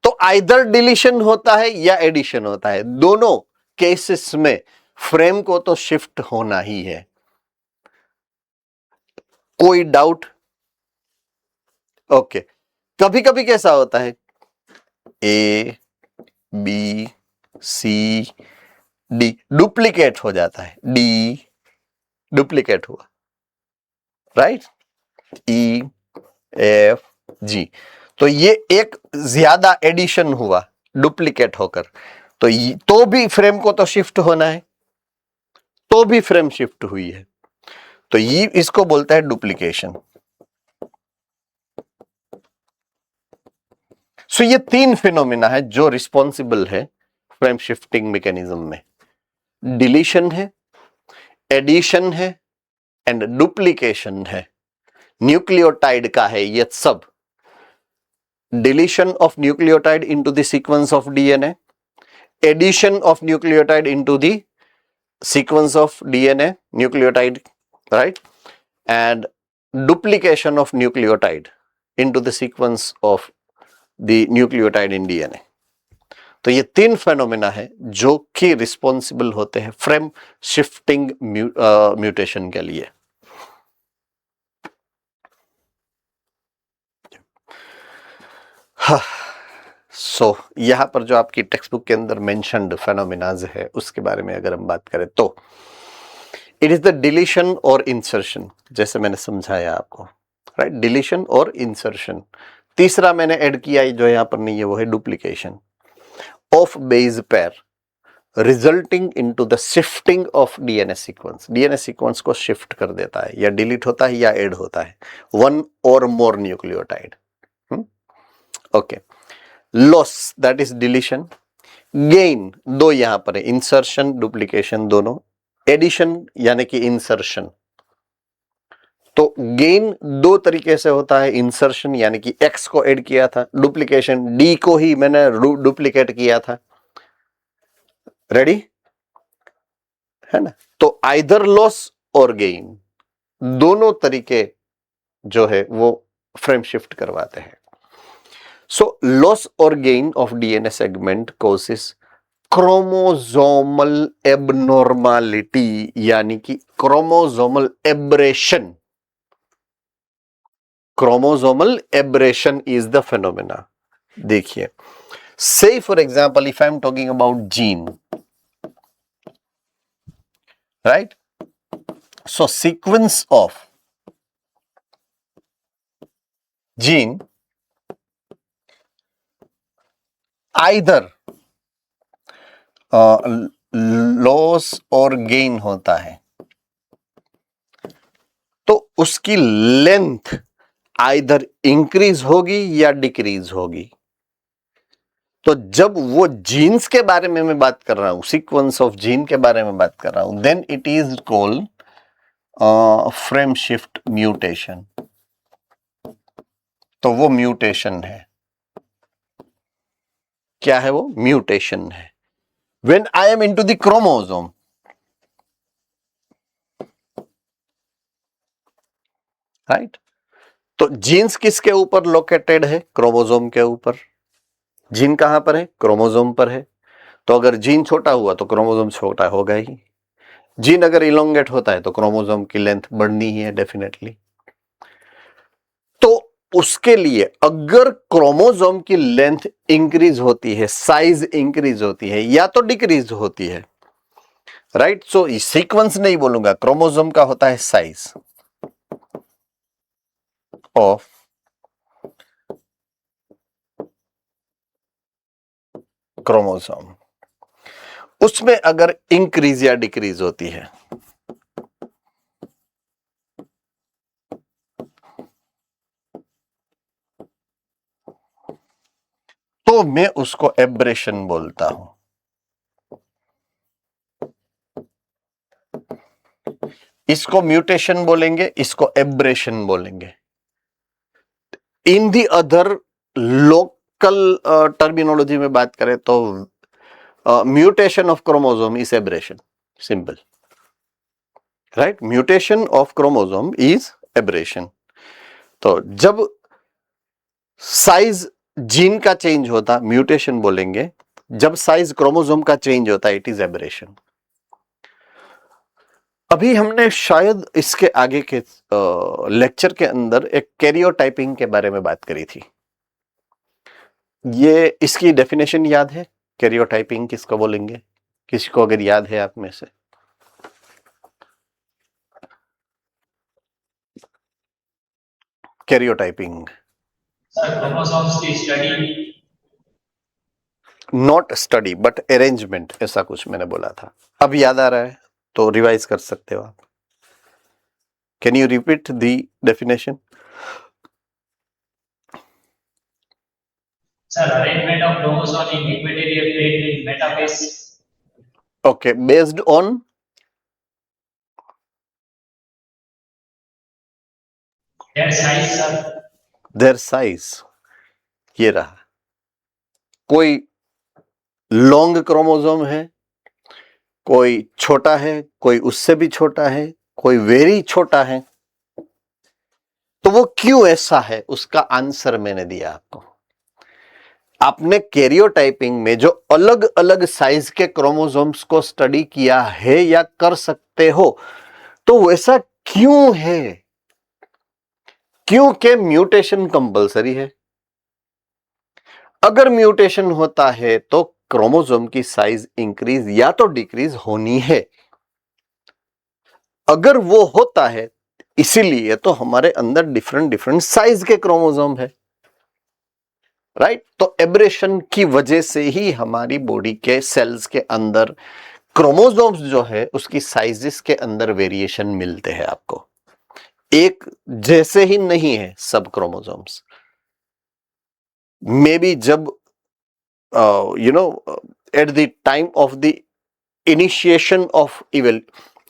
तो आइदर डिलीशन होता है या एडिशन होता है, दोनों केसेस में फ्रेम को तो शिफ्ट होना ही है। कोई डाउट? ओके। कभी कभी कैसा होता है, A B C D duplicate हो जाता है, डी डुप्लीकेट हुआ, राइट, ई एफ जी, तो ये एक ज्यादा एडिशन हुआ डुप्लीकेट होकर, तो भी फ्रेम को तो शिफ्ट होना है, तो भी फ्रेम शिफ्ट हुई है, तो ये इसको बोलता है डुप्लीकेशन। सो ये तीन फिनोमिना है जो रिस्पॉन्सिबल है फ्रेम शिफ्टिंग मैकेनिज्म में, डिलीशन है, एडिशन है एंड डुप्लीकेशन है। न्यूक्लियोटाइड का है ये सब, deletion of nucleotide into the sequence of DNA, addition of nucleotide into the sequence of DNA nucleotide, right, and duplication of nucleotide into the sequence of the nucleotide in DNA। तो ये तीन phenomena है जो कि responsible होते हैं frame shifting mutation के लिए। सो यहां पर जो आपकी टेक्स्ट बुक के अंदर मेंशन्ड फेनोमेनाज है उसके बारे में अगर हम बात करें तो इट इज द डिलीशन और इंसर्शन, जैसे मैंने समझाया आपको, राइट, डिलीशन और इंसर्शन। तीसरा मैंने ऐड किया जो यहां पर नहीं है वो है duplication of base pair resulting into the shifting of DNA sequence. DNA sequence को शिफ्ट कर देता है, या डिलीट होता है या ऐड होता है, वन और more nucleotide. Okay, loss that is deletion, gain दो यहां पर है, इंसर्शन डुप्लीकेशन दोनों, एडिशन यानी कि इंसर्शन। तो गेन दो तरीके से होता है, इंसर्शन यानी कि एक्स को ऐड किया था, डुप्लीकेशन डी को ही मैंने डुप्लीकेट किया था, रेडी है ना। तो आइदर लॉस और गेन दोनों तरीके जो है वो फ्रेम शिफ्ट करवाते हैं। सो लॉस और gain of DNA segment causes chromosomal abnormality यानी कि chromosomal aberration. Chromosomal aberration is the phenomena. देखिए, say for example if I am talking about gene, right, so sequence of gene either loss और gain होता है, तो उसकी length either increase होगी या डिक्रीज होगी। तो जब वो जीन्स के बारे में मैं बात कर रहा हूं, सीक्वेंस ऑफ जीन के बारे में बात कर रहा हूं, then it is called frame shift mutation. तो वो म्यूटेशन है, क्या है वो? म्यूटेशन है। When I am into the chromosome, right, तो जीन्स किसके ऊपर लोकेटेड है? क्रोमोसोम के ऊपर। जीन कहां पर है? क्रोमोसोम पर है। तो अगर जीन छोटा हुआ तो क्रोमोसोम छोटा होगा ही, जीन अगर इलोंगेट होता है तो क्रोमोसोम की लेंथ बढ़नी ही है डेफिनेटली। तो उसके लिए अगर क्रोमोसोम की लेंथ इंक्रीज होती है, साइज इंक्रीज होती है या तो डिक्रीज होती है, राइट। सो सीक्वेंस नहीं बोलूंगा, क्रोमोसोम का होता है साइज ऑफ क्रोमोसोम, उसमें अगर इंक्रीज या डिक्रीज होती है तो मैं उसको एब्रेशन बोलता हूं। इसको म्यूटेशन बोलेंगे, इसको एब्रेशन बोलेंगे। In the other local terminology में बात करें तो mutation of chromosome is aberration, simple, right. Mutation of chromosome is aberration. तो जब साइज जीन का चेंज होता म्यूटेशन बोलेंगे, जब साइज क्रोमोसोम का चेंज होता इट इज एब्रेशन। अभी हमने शायद इसके आगे के लेक्चर के अंदर एक कैरियोटाइपिंग के बारे में बात करी थी। ये इसकी डेफिनेशन याद है? कैरियोटाइपिंग किसको बोलेंगे? किसी को अगर याद है आप में से? कैरियोटाइपिंग सर क्रोमोसोम्स की study, not study but arrangement, ऐसा कुछ मैंने बोला था। अब याद आ रहा है तो रिवाइज कर सकते हो आप। Can you repeat the definition? Sir arrangement of chromosome in equatorial plate in metaphase. Okay, based on their size sir. Their size, ये रहा। कोई लॉन्ग क्रोमोसोम है, कोई छोटा है, कोई उससे भी छोटा है, कोई वेरी छोटा है। तो वो क्यों ऐसा है उसका आंसर मैंने दिया आपको। आपने कैरियोटाइपिंग में जो अलग अलग साइज के क्रोमोसोम्स को स्टडी किया है या कर सकते हो, तो वैसा क्यों है? क्योंकि म्यूटेशन कंपलसरी है। अगर म्यूटेशन होता है तो क्रोमोसोम की साइज इंक्रीज या तो डिक्रीज होनी है। अगर वो होता है, इसीलिए तो हमारे अंदर डिफरेंट डिफरेंट साइज के क्रोमोसोम है, राइट। तो एब्रेशन की वजह से ही हमारी बॉडी के सेल्स के अंदर क्रोमोसोम्स जो है उसकी साइजेस के अंदर वेरिएशन मिलते हैं आपको। एक जैसे ही नहीं है सब क्रोमोसोम्स। मे बी जब at the time of the initiation of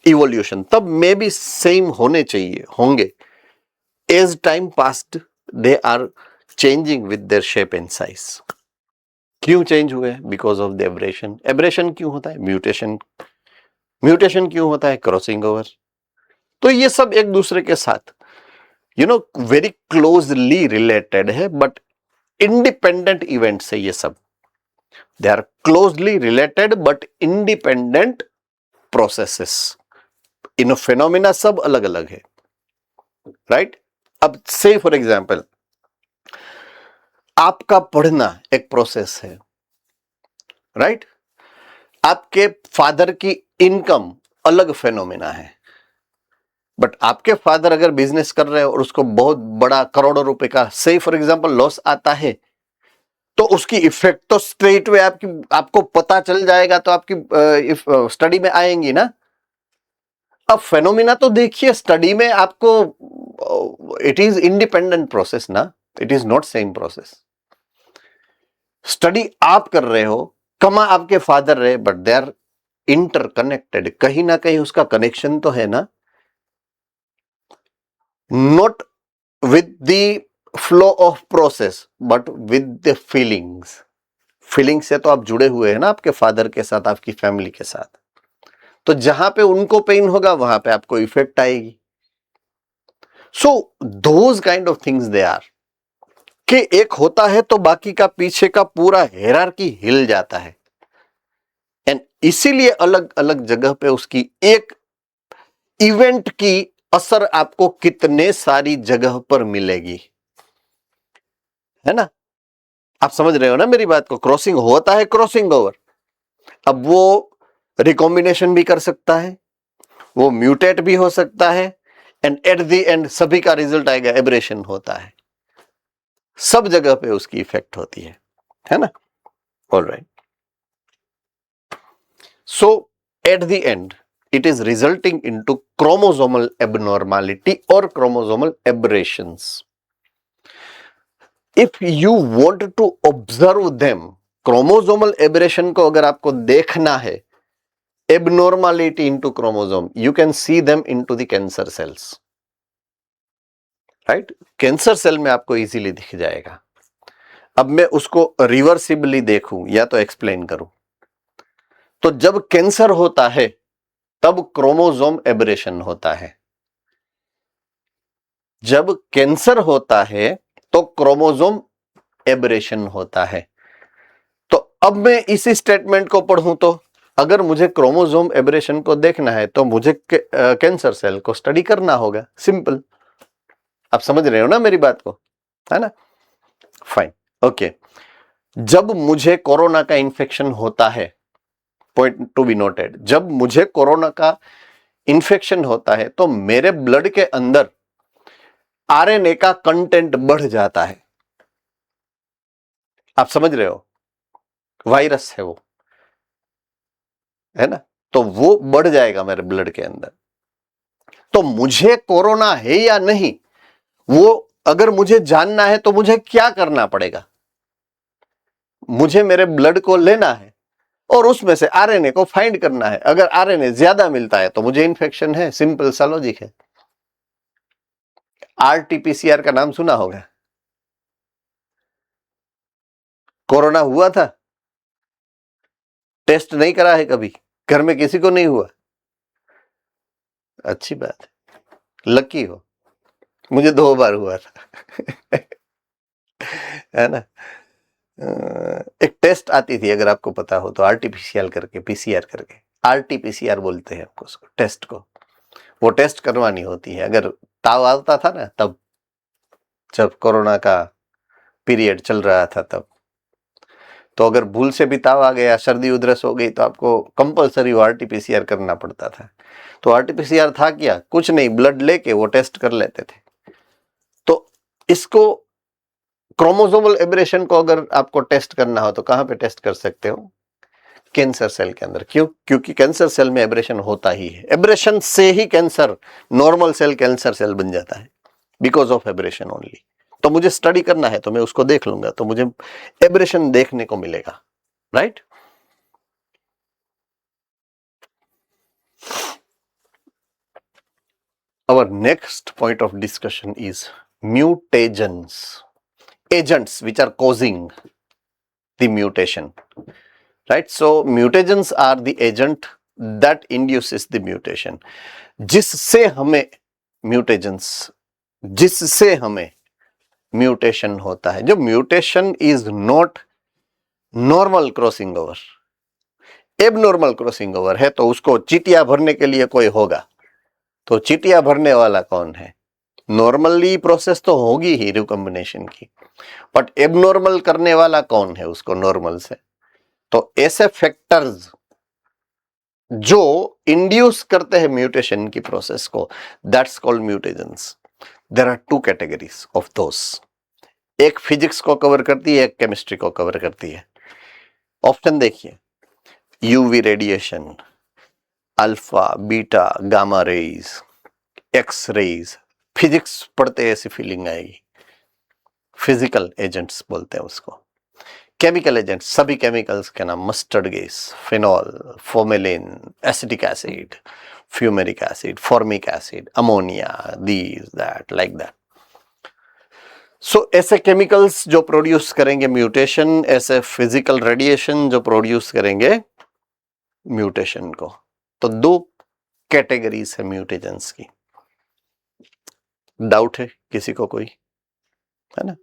evolution तब मे बी सेम होने चाहिए, होंगे। As time passed they are changing with their shape and size. क्यों चेंज हुए? Because of the aberration. Aberration क्यों होता है? म्यूटेशन। म्यूटेशन क्यों होता है? Crossing over. तो ये सब एक दूसरे के साथ वेरी क्लोजली रिलेटेड है, बट इंडिपेंडेंट इवेंट्स है ये सब। दे are closely related but independent processes. इन फेनोमेना सब अलग अलग है, राइट। अब से फॉर एग्जाम्पल आपका पढ़ना एक प्रोसेस है, राइट। आपके फादर की इनकम अलग फेनोमेना है, बट आपके फादर अगर बिजनेस कर रहे हो और उसको बहुत बड़ा करोड़ों रुपए का से फॉर एग्जांपल लॉस आता है, तो उसकी इफेक्ट तो स्ट्रेट वे आपको पता चल जाएगा, तो आपकी स्टडी में आएंगी ना। अब फेनोमेना तो देखिए स्टडी में आपको इट इज इंडिपेंडेंट प्रोसेस ना, it is not same process. Study आप कर रहे हो, कमा आपके फादर रहे, बट दे आर इंटरकनेक्टेड। कहीं ना कहीं उसका कनेक्शन तो है ना। Not with the flow of process but with the feelings. Feelings से तो आप जुड़े हुए हैं ना आपके फादर के साथ, आपकी फैमिली के साथ। तो जहां पे उनको पेन होगा वहां पे आपको इफेक्ट आएगी। So those kind of things they are कि एक होता है तो बाकी का पीछे का पूरा हायरार्की हिल जाता है। एंड इसीलिए अलग अलग जगह पे उसकी एक इवेंट की असर आपको कितने सारी जगह पर मिलेगी, है ना। आप समझ रहे हो ना मेरी बात को। क्रॉसिंग होता है, क्रॉसिंग ओवर। अब वो रिकॉम्बिनेशन भी कर सकता है, वो म्यूटेट भी हो सकता है, एंड एट द एंड सभी का रिजल्ट आएगा एब्रेशन होता है। सब जगह पे उसकी इफेक्ट होती है ना। Alright, so at the end it is resulting into chromosomal abnormality or chromosomal aberrations. If you want to observe them, chromosomal aberration को अगर आपको देखना है, abnormality into chromosome, you can see them into the cancer cells, right? Cancer cell में आपको easily दिख जाएगा। अब मैं उसको रिवर्सिबली देखूं या तो एक्सप्लेन करूं, तो जब कैंसर होता है तब क्रोमोसोम एबरेशन होता है। जब कैंसर होता है तो क्रोमोसोम एबरेशन होता है। तो अब मैं इसी स्टेटमेंट को पढ़ूं तो अगर मुझे क्रोमोसोम एबरेशन को देखना है तो मुझे कैंसर सेल को स्टडी करना होगा। सिंपल। आप समझ रहे हो ना मेरी बात को, है ना। Fine, okay. जब मुझे कोरोना का इंफेक्शन होता है, पॉइंट टू बी नोटेड, जब मुझे कोरोना का इंफेक्शन होता है तो मेरे ब्लड के अंदर आरएनए का कंटेंट बढ़ जाता है। आप समझ रहे हो, वायरस है वो, है ना। तो वो बढ़ जाएगा मेरे ब्लड के अंदर। तो मुझे कोरोना है या नहीं, वो अगर मुझे जानना है तो मुझे क्या करना पड़ेगा। मुझे मेरे ब्लड को लेना है और उसमें से आरएनए को फाइंड करना है। अगर आरएनए ज्यादा मिलता है तो मुझे इंफेक्शन है। सिंपल सा लॉजिक है। आरटीपीसीआर का नाम सुना होगा। कोरोना हुआ था, टेस्ट नहीं करा है कभी, घर में किसी को नहीं हुआ। अच्छी बात है, लकी हो। मुझे 2 बार हुआ था है ना। एक टेस्ट आती थी, अगर आपको पता हो तो, आरटीपीसीआर करके, पीसीआर करके, आरटीपीसीआर बोलते हैं आपको उसको, टेस्ट को। वो टेस्ट करवानी होती है। अगर ताव आता था ना, तब जब कोरोना का पीरियड चल रहा था तब, तो अगर भूल से भी ताव आ गया, सर्दी उधरस हो गई, तो आपको कंपलसरी वो आरटीपीसीआर करना पड़ता था। तो आरटीपीसीआर था क्या, कुछ नहीं, ब्लड लेके वो टेस्ट कर लेते थे। तो इसको, क्रोमोसोमल एबरेशन को अगर आपको टेस्ट करना हो तो कहां पे टेस्ट कर सकते हो, कैंसर सेल के अंदर। क्यों? क्योंकि कैंसर सेल में एब्रेशन होता ही है। एब्रेशन से ही cancer, normal cell cancer cell बन जाता है, बिकॉज ऑफ एब्रेशन ओनली। तो मुझे स्टडी करना है तो मैं उसको देख लूंगा, तो मुझे एब्रेशन देखने को मिलेगा, right. Our next point of discussion is mutagens, agents which are causing the mutation, right? So mutagens are the agent that induces the mutation. जिससे हमें mutagens, जिससे हमें म्यूटेशन होता है। जो mutation is not normal crossing over, abnormal crossing over है, तो उसको चीटियां भरने के लिए कोई होगा। तो चीटियां भरने वाला कौन है? नॉर्मली प्रोसेस तो होगी ही रिकॉम्बिनेशन की, बट एबनॉर्मल करने वाला कौन है उसको नॉर्मल से? तो ऐसे फैक्टर्स जो इंड्यूस करते हैं म्यूटेशन की प्रोसेस को, that's called mutagens. There are 2 categories of those. एक फिजिक्स को कवर करती है, एक केमिस्ट्री को कवर करती है। ऑप्शन देखिए, UV radiation, alpha, beta, gamma rays, X rays. Physics पढ़ते ऐसी फीलिंग आएगी। फिजिकल एजेंट्स बोलते हैं उसको। केमिकल एजेंट्स, सभी केमिकल्स के नाम, mustard gas, phenol, formalin, acetic acid, fumaric acid, formic acid, ammonia, these that like that. So ऐसे केमिकल्स जो प्रोड्यूस करेंगे म्यूटेशन, ऐसे फिजिकल रेडिएशन जो प्रोड्यूस करेंगे म्यूटेशन को। तो 2 कैटेगरीज है म्यूटेजेंस की। डाउट है किसी को कोई, है ना।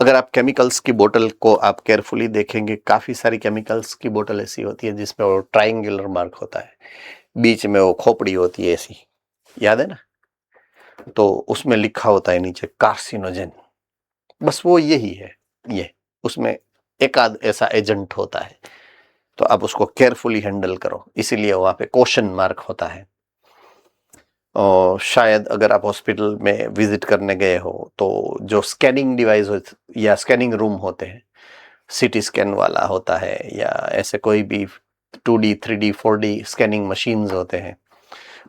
अगर आप केमिकल्स की बोतल को आप केयरफुली देखेंगे, काफी सारी केमिकल्स की बोतल ऐसी होती है जिसमें वो ट्रायंगुलर मार्क होता है, बीच में वो खोपड़ी होती है ऐसी, याद है ना? तो उसमें लिखा होता है नीचे कार्सिनोजेन, बस वो यही है, ये उसमें एक आध ऐसा एजेंट होता है, तो आप उसको केयरफुली हैंडल करो, इसीलिए वहां पे क्वेश्चन मार्क होता है। और शायद अगर आप हॉस्पिटल में विजिट करने गए हो तो जो स्कैनिंग डिवाइस या स्कैनिंग रूम होते हैं, सीटी स्कैन वाला होता है या ऐसे कोई भी 2D 3D 4D scanning machines होते हैं,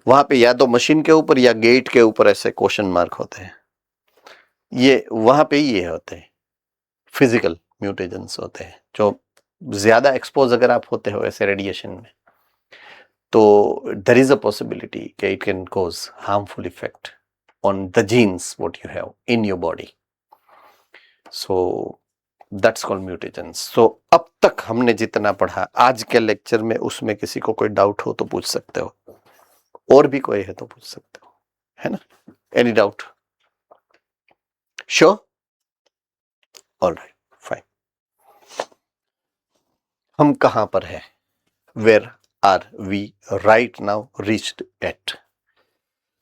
वहां पे या तो मशीन के ऊपर या गेट के ऊपर ऐसे क्वेश्चन मार्क होते हैं, ये वहां पे ये होते हैं फिजिकल म्यूटेशंस होते हैं। जो ज्यादा एक्सपोज अगर आप होते हो ऐसे रेडिएशन में, तो there is a possibility that it can cause harmful effect on the genes what you have in your body. So that's called mutagens. So अब तक हमने जितना पढ़ा आज के लेक्चर में, उसमें किसी को कोई डाउट हो तो पूछ सकते हो, और भी कोई है तो पूछ सकते हो, है ना? Any doubt? Sure? Alright, fine. हम कहां पर है? Where are we right now reached at?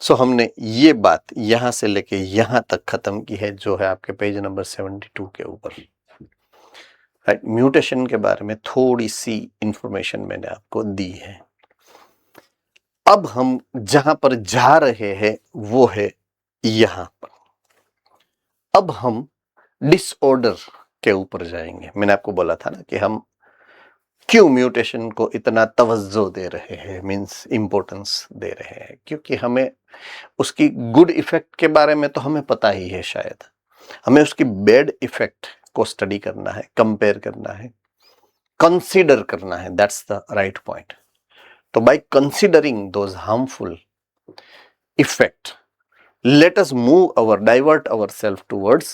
So हमने ये बात यहां से लेके यहां तक खत्म की है, जो है आपके पेज नंबर 72 के ऊपर। राइट, म्यूटेशन के बारे में थोड़ी सी इंफॉर्मेशन मैंने आपको दी है। अब हम जहां पर जा रहे हैं वो है यहां पर। अब हम डिसऑर्डर के ऊपर जाएंगे। मैंने आपको बोला था ना कि हम क्यों म्यूटेशन को इतना तवज्जो दे रहे हैं, मींस इंपॉर्टेंस दे रहे हैं, क्योंकि हमें उसकी गुड इफेक्ट के बारे में तो हमें पता ही है, शायद हमें उसकी बैड इफेक्ट को स्टडी करना है, कंपेयर करना है, कंसीडर करना है, दैट्स द राइट पॉइंट। तो by considering those harmful effect, let us divert ourselves towards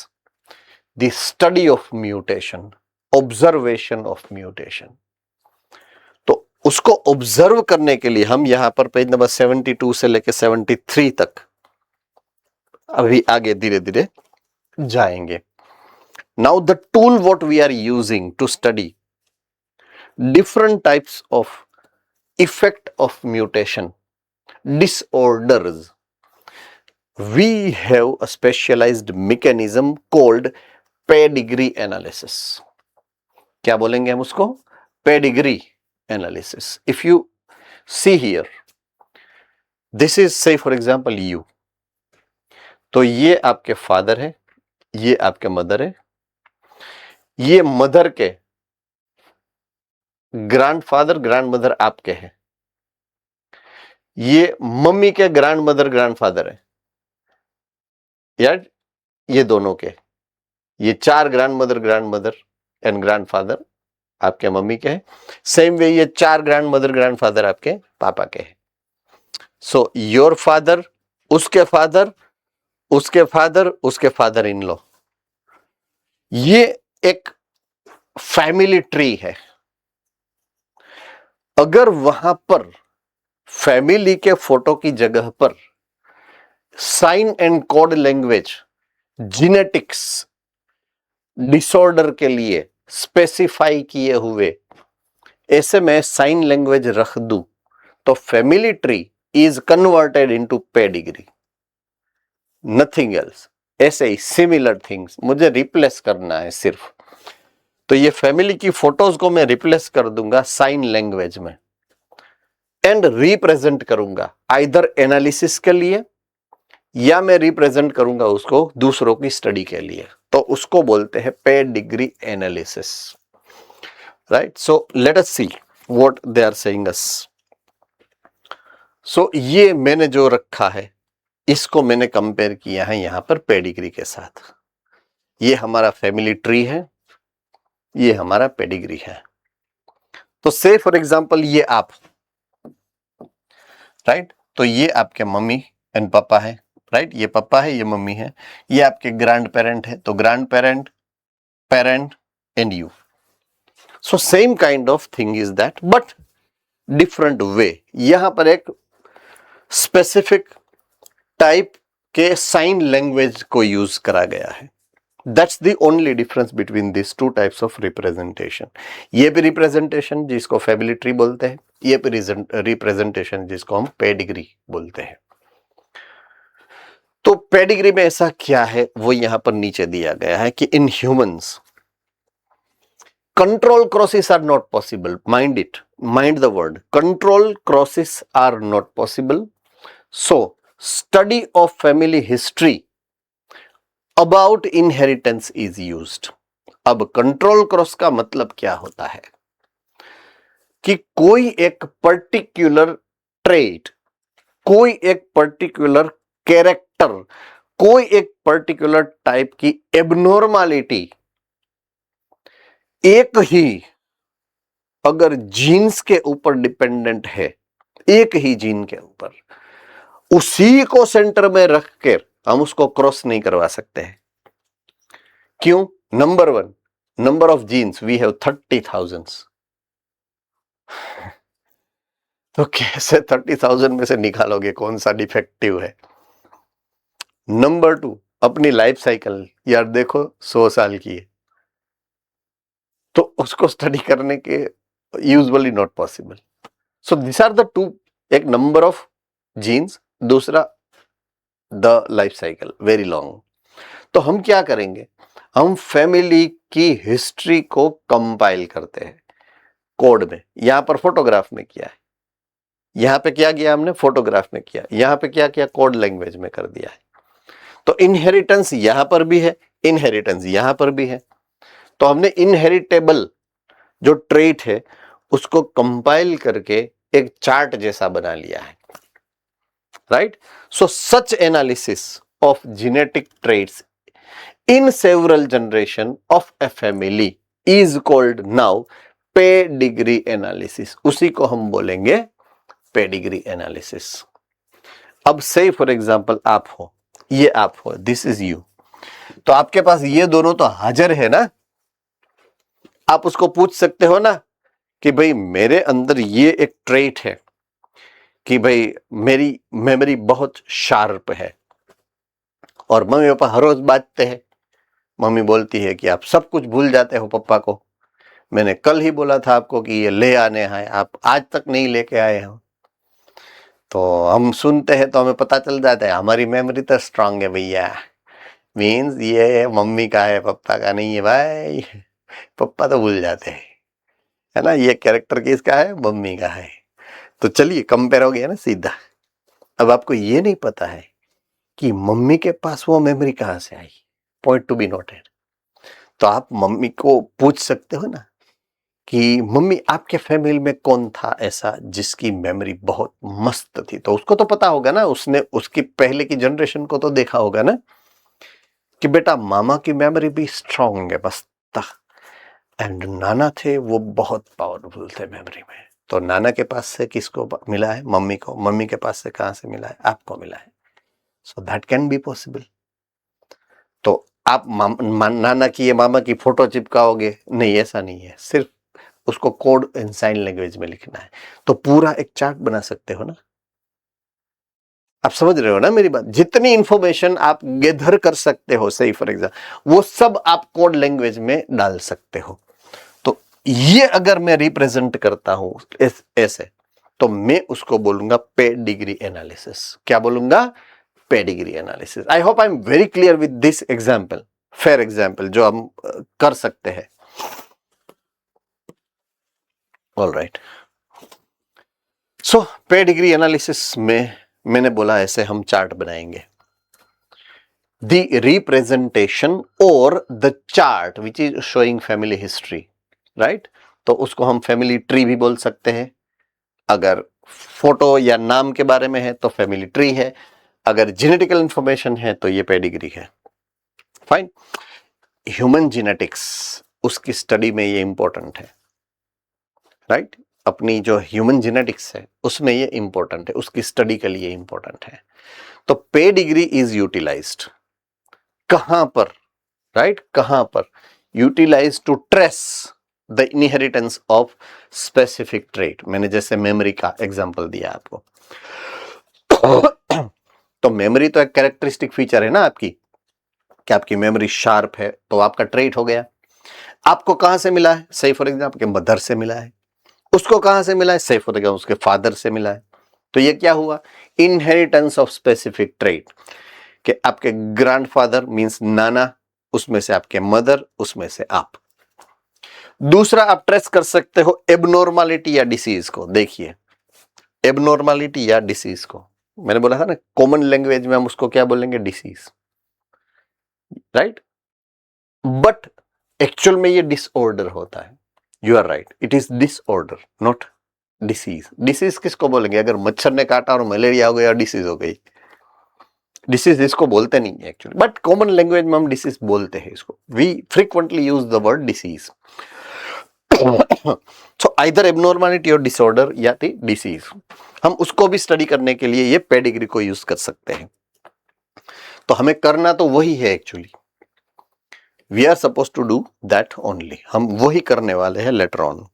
the study of mutation, observation of mutation. तो उसको ऑब्जर्व करने के लिए हम यहां पर पेज नंबर 72 से लेकर 73 तक अभी आगे धीरे धीरे जाएंगे। Now the tool what we are using to study different types of effect of mutation disorders, we have a specialized mechanism called pedigree analysis. क्या बोलेंगे हम उसको? Pedigree analysis. If you see here, this is say for example you. तो ये आपके father है, ये आपके मदर है, ये मदर के ग्रैंडफादर ग्रैंडमदर आपके हैं, ये मम्मी के ग्रैंडमदर ग्रैंडफादर है, यार ये दोनों के, ये 4 ग्रैंडमदर एंड ग्रैंडफादर आपके मम्मी के हैं। सेम वे ये 4 ग्रैंडमदर आपके पापा के हैं। सो योर फादर, उसके फादर, उसके फादर, उसके फादर इन लॉ, ये एक फैमिली ट्री है। अगर वहां पर फैमिली के फोटो की जगह पर sign and code language genetics disorder के लिए स्पेसिफाई किए हुए ऐसे में साइन लैंग्वेज रख दूं, तो family tree is converted into pedigree, nothing else. ऐसे ही सिमिलर थिंग्स मुझे रिप्लेस करना है सिर्फ, तो ये फैमिली की फोटोज को मैं रिप्लेस कर दूंगा साइन लैंग्वेज में एंड रिप्रेजेंट करूंगा आइदर एनालिसिस के लिए या मैं रिप्रेजेंट करूंगा उसको दूसरों की स्टडी के लिए, तो उसको बोलते हैं pedigree analysis. Right, so let us see what they are saying us. So ये मैंने जो रखा है इसको मैंने कंपेयर किया है यहां पर पेडिग्री के साथ। ये हमारा फैमिली ट्री है, ये हमारा पेडिग्री है। तो से फॉर एग्जांपल ये आप, राइट, तो ये आपके मम्मी एंड पापा है, राइट, ये पापा है, ये मम्मी है, ये आपके ग्रैंड पेरेंट है, तो grand parent, parent and you. So same kind of thing is that but different way. यहां पर एक स्पेसिफिक टाइप के साइन लैंग्वेज को यूज करा गया है, that's the only difference between this two types of representation. ये भी रिप्रेजेंटेशन जिसको फैमिली ट्री बोलते हैं, ये भी रिप्रेजेंटेशन जिसको हम पेडिग्री बोलते हैं। तो पेडिग्री में ऐसा क्या है वो यहां पर नीचे दिया गया है कि in humans control crosses are not possible. Mind it. Mind the word. Control crosses are not possible. So, study of family history about inheritance is used. अब कंट्रोल क्रॉस का मतलब क्या होता है कि कोई एक पर्टिकुलर ट्रेट, कोई एक पर्टिकुलर कैरेक्टर, कोई एक पर्टिकुलर टाइप की एबनॉर्मालिटी एक ही अगर जीन्स के ऊपर डिपेंडेंट है, एक ही जीन के ऊपर, उसी को सेंटर में रख कर हम उसको क्रॉस नहीं करवा सकते हैं। क्यों? Number one, number of genes we have 30,000। तो कैसे 30,000 में से निकालोगे कौन सा डिफेक्टिव है? नंबर टू, अपनी लाइफ साइकिल यार देखो 100 साल की है, तो उसको स्टडी करने के usually not possible. So this are the two, एक नंबर ऑफ जीन्स, दूसरा the life cycle very long. तो हम क्या करेंगे, हम फैमिली की हिस्ट्री को कंपाइल करते हैं कोड में। यहां पर फोटोग्राफ में किया है, यहां पे क्या किया हमने, फोटोग्राफ में किया, यहां पे क्या किया, कोड लैंग्वेज में कर दिया है। तो इनहेरिटेंस यहां पर भी है, इनहेरिटेंस यहां पर भी है। तो हमने इनहेरिटेबल जो ट्रेट है उसको कंपाइल करके एक चार्ट जैसा बना लिया है, right. So such analysis of genetic traits in several generation of a family is called now pedigree analysis. उसी को हम बोलेंगे पेडिग्री एनालिसिस। अब से फॉर एग्जांपल आप हो, ये आप हो, दिस इज यू, तो आपके पास ये दोनों तो हाजिर है ना। आप उसको पूछ सकते हो ना कि भाई मेरे अंदर ये एक ट्रेट है कि भाई मेरी मेमोरी बहुत शार्प है, और मम्मी पापा हर रोज बांटते हैं। मम्मी बोलती है कि आप सब कुछ भूल जाते हो पप्पा को, मैंने कल ही बोला था आपको कि ये ले आने हैं, आप आज तक नहीं लेके आए हो। तो हम सुनते हैं तो हमें पता चल जाता है हमारी मेमोरी तो स्ट्रांग है भैया, मीन्स ये मम्मी का है, पप्पा का नहीं है भाई। पप्पा तो भूल जाते हैं, है ना। ये कैरेक्टर किसका है, मम्मी का है। तो चलिए कंपेयर हो गया ना सीधा। अब आपको ये नहीं पता है कि मम्मी के पास वो मेमोरी कहां से आई, पॉइंट टू बी नोटेड। तो आप मम्मी को पूछ सकते हो ना कि मम्मी आपके फैमिली में कौन था ऐसा जिसकी मेमोरी बहुत मस्त थी। तो उसको तो पता होगा ना, उसने उसकी पहले की जनरेशन को तो देखा होगा ना कि बेटा मामा की मेमोरी भी स्ट्रांग है मस्त, एंड नाना थे वो बहुत पावरफुल थे मेमोरी में। तो नाना के पास से किसको मिला है, मम्मी को, मम्मी के पास से कहां से मिला है, आपको मिला है। So that can be possible. तो आप नाना की या मामा की फोटो चिपकाओगे, नहीं, ऐसा नहीं है, सिर्फ उसको कोड इन साइन लैंग्वेज में लिखना है। तो पूरा एक चार्ट बना सकते हो ना। आप समझ रहे हो ना मेरी बात। जितनी इंफॉर्मेशन आप गैदर कर सकते हो, सही फॉर एग्जाम्पल, वो सब आप कोड लैंग्वेज में डाल सकते हो। तो ये अगर मैं रिप्रेजेंट करता हूं ऐसे, तो मैं उसको बोलूंगा पेडिग्री एनालिसिस। क्या बोलूंगा, pedigree analysis. I hope I am very clear with this example, fair example जो हम कर सकते हैं। All right. So pedigree analysis में मैंने बोला ऐसे हम चार्ट बनाएंगे। द रिप्रेजेंटेशन और the chart which is showing family history, right. तो उसको हम फैमिली ट्री भी बोल सकते हैं। अगर फोटो या नाम के बारे में है तो फैमिली ट्री है, अगर जेनेटिकल इंफॉर्मेशन है तो ये पेडिग्री है। फाइन। ह्यूमन जेनेटिक्स, उसकी स्टडी में ये इंपॉर्टेंट है, राइट। अपनी जो ह्यूमन जेनेटिक्स है उसमें ये इंपॉर्टेंट है, उसकी स्टडी के लिए इंपॉर्टेंट है। तो पेडिग्री इज यूटिलाइज्ड कहां पर, राइट, कहां पर, utilise to trace the inheritance of specific trait. मैंने जैसे मेमोरी का एग्जांपल दिया आपको। तो मेमोरी तो एक कैरेक्टरिस्टिक फीचर है ना आपकी। कि आपकी मेमोरी शार्प है, तो आपका ट्रेट हो गया। आपको कहां से मिला है? सही फॉर एग्जाम्पल आपके मदर से मिला है। उसको कहां से मिला है? सही फॉर एग्जाम्पल उसके फादर से मिला है। तो ये क्या हुआ? इनहेरिटेंस ऑफ स्पेसिफिक ट्रेट, कि आपके ग्रैंडफादर मींस नाना, उसमें से आपके मदर, उसमें से आप। दूसरा आप ट्रेस कर सकते हो एबनॉर्मालिटी या डिसीज को। देखिए एबनॉर्मालिटी या डिसीज को, मैंने बोला था ना कॉमन लैंग्वेज में हम उसको क्या बोलेंगे? Disease, right? बट एक्चुअल में ये डिसऑर्डर होता है। You are right, it is disorder not disease. Disease किसको बोलेंगे? अगर मच्छर ने काटा और मलेरिया हो गया, डिसीज हो गई। डिसीज इसको बोलते नहीं है एक्चुअली, बट कॉमन लैंग्वेज में हम डिसीज बोलते हैं इसको। We frequently use the word disease. So either abnormality और डिसऑर्डर या डिसीज। हम उसको भी स्टडी करने के लिए ये पेडिग्री को यूज कर सकते हैं। तो हमें करना तो वही है actually, we are suppose to do that only. हम वही करने वाले हैं लेटर ऑन।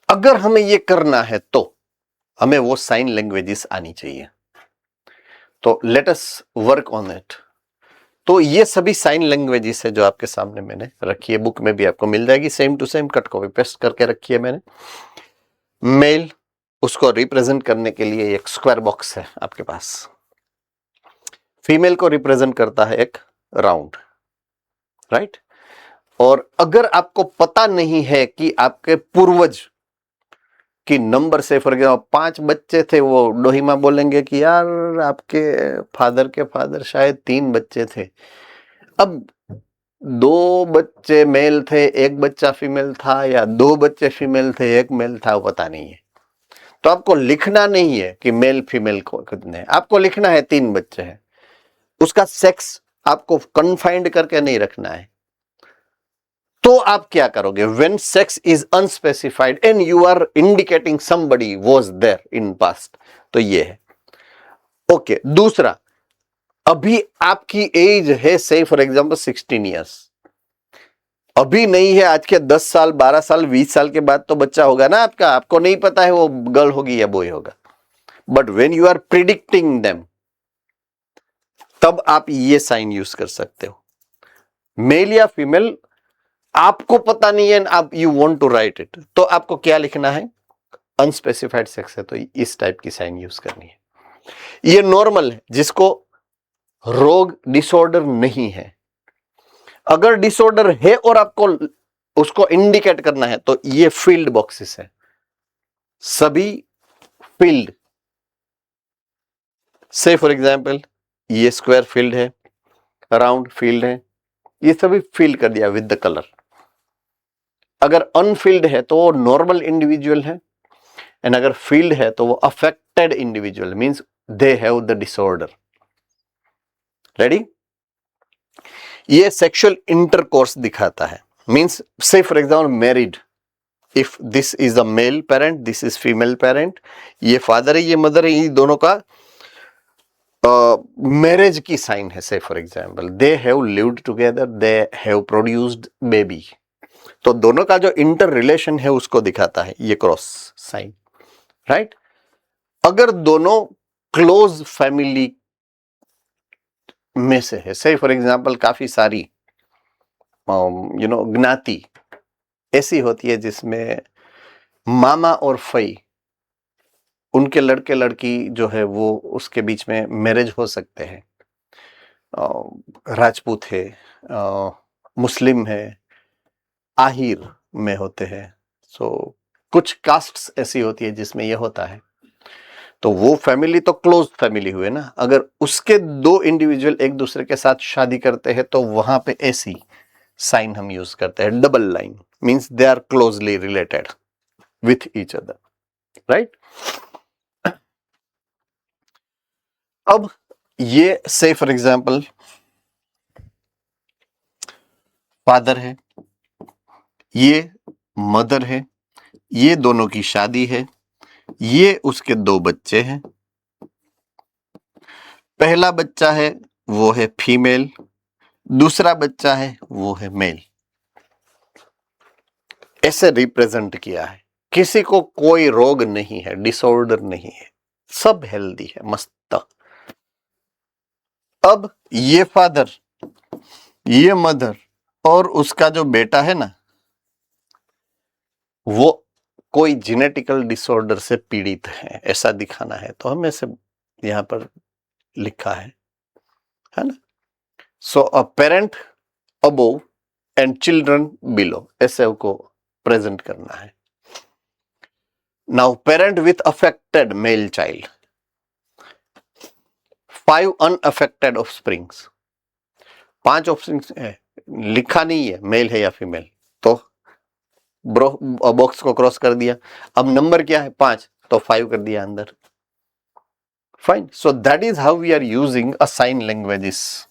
अगर हमें ये करना है तो हमें वो साइन लैंग्वेजेस आनी चाहिए। तो let us work on it. तो ये सभी साइन लैंग्वेजेस है जो आपके सामने मैंने रखी है, बुक में भी आपको मिल जाएगी, same to same cut copy paste करके रखी है मैंने। मेल, उसको रिप्रेजेंट करने के लिए एक स्क्वायर बॉक्स है आपके पास। फीमेल को रिप्रेजेंट करता है एक राउंड, राइट? और अगर आपको पता नहीं है कि आपके पूर्वज की नंबर से, फॉर एग्जाम्पल 5 बच्चे थे, वो डोहिमा बोलेंगे कि यार आपके फादर के फादर शायद 3 बच्चे थे। अब 2 बच्चे मेल थे, 1 बच्चा फीमेल था, या 2 बच्चे फीमेल थे, 1 मेल था, वो पता नहीं है। तो आपको लिखना नहीं है कि मेल फीमेल को कितने हैं, आपको लिखना है 3 बच्चे हैं। उसका सेक्स आपको कन्फाइंड करके नहीं रखना है। तो आप क्या करोगे? When sex is unspecified and you are indicating somebody was there in past, तो ये है ओके। दूसरा, अभी आपकी एज है से फॉर एग्जांपल 16 इयर्स, अभी नहीं है, आज के 10 साल 12 साल 20 साल के बाद तो बच्चा होगा ना आपका, आपको नहीं पता है वो गर्ल होगी या बॉय होगा। But when you are predicting them, तब आप ये साइन यूज कर सकते हो, मेल या फीमेल आपको पता नहीं है, आप you want to write it, तो आपको क्या लिखना है? अनस्पेसिफाइड सेक्स है तो इस टाइप की साइन यूज करनी है। ये नॉर्मल है जिसको रोग डिसऑर्डर नहीं है। अगर डिसऑर्डर है और आपको उसको इंडिकेट करना है तो ये फील्ड बॉक्सेस है, सभी फील्ड। से फॉर एग्जांपल ये स्क्वायर फील्ड है, राउंड फील्ड है, ये सभी फील्ड कर दिया विद द कलर। अगर अनफील्ड है तो वो नॉर्मल इंडिविजुअल है, एंड अगर फील्ड है तो वो affected individual, means they have the disorder. Ready? ये सेक्सुअल इंटरकोर्स दिखाता है, मींस से for example married, if this is a male parent, this is female parent, ये फादर है ये मदर है, ये दोनों का मैरिज की साइन है। से for example they have lived together, they have produced baby, तो दोनों का जो इंटर रिलेशन है उसको दिखाता है ये क्रॉस साइन, राइट? अगर दोनों क्लोज फैमिली में से है, से फॉर एग्जांपल काफी सारी ज्ञाति ऐसी होती है जिसमें मामा और फई, उनके लड़के लड़की जो है वो उसके बीच में मैरिज हो सकते हैं। राजपूत है, मुस्लिम है, आहिर में होते हैं। सो कुछ कास्ट्स ऐसी होती है जिसमें यह होता है, तो वो फैमिली तो क्लोज फैमिली हुए ना। अगर उसके 2 इंडिविजुअल एक दूसरे के साथ शादी करते हैं तो वहां पे ऐसी साइन हम यूज करते हैं, double line, means they are closely related with each other, right? अब ये से फॉर एग्जांपल फादर है, ये मदर है, ये दोनों की शादी है, ये उसके 2 बच्चे हैं, पहला बच्चा है वो है फीमेल, दूसरा बच्चा है वो है मेल। ऐसे रिप्रेजेंट किया है, किसी को कोई रोग नहीं है, डिसऑर्डर नहीं है, सब हेल्दी है, मस्त। अब ये फादर, ये मदर और उसका जो बेटा है ना, वो कोई जेनेटिकल डिसऑर्डर से पीड़ित है, ऐसा दिखाना है, तो हम ऐसे यहां पर लिखा है ना। So a parent above and children below, ऐसे को प्रेजेंट करना है। Now parent with affected male child, 5 unaffected offsprings, 5 offsprings है, लिखा नहीं है मेल है या फीमेल, तो बॉक्स को क्रॉस कर दिया। अब नंबर क्या है 5, तो 5 कर दिया अंदर। Fine, so that is how we are using a sign languages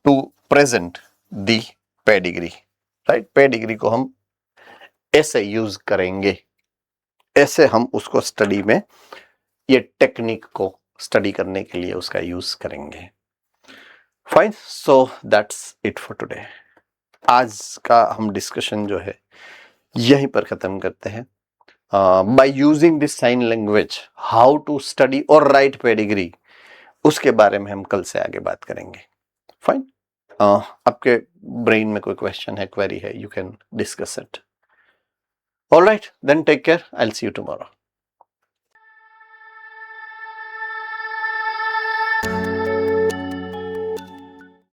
to present the pedigree, right. Pedigree को हम ऐसे यूज करेंगे, ऐसे हम उसको स्टडी में, ये टेक्निक को स्टडी करने के लिए उसका यूज करेंगे। Fine, so that's it for today. आज का हम डिस्कशन जो है यहीं पर खत्म करते हैं। By using this sign language how to study और राइट पेडिग्री, उसके बारे में हम कल से आगे बात करेंगे। फाइन, आपके ब्रेन में कोई क्वेश्चन है, क्वेरी है, you can discuss it. Alright, then take care, I will see you tomorrow.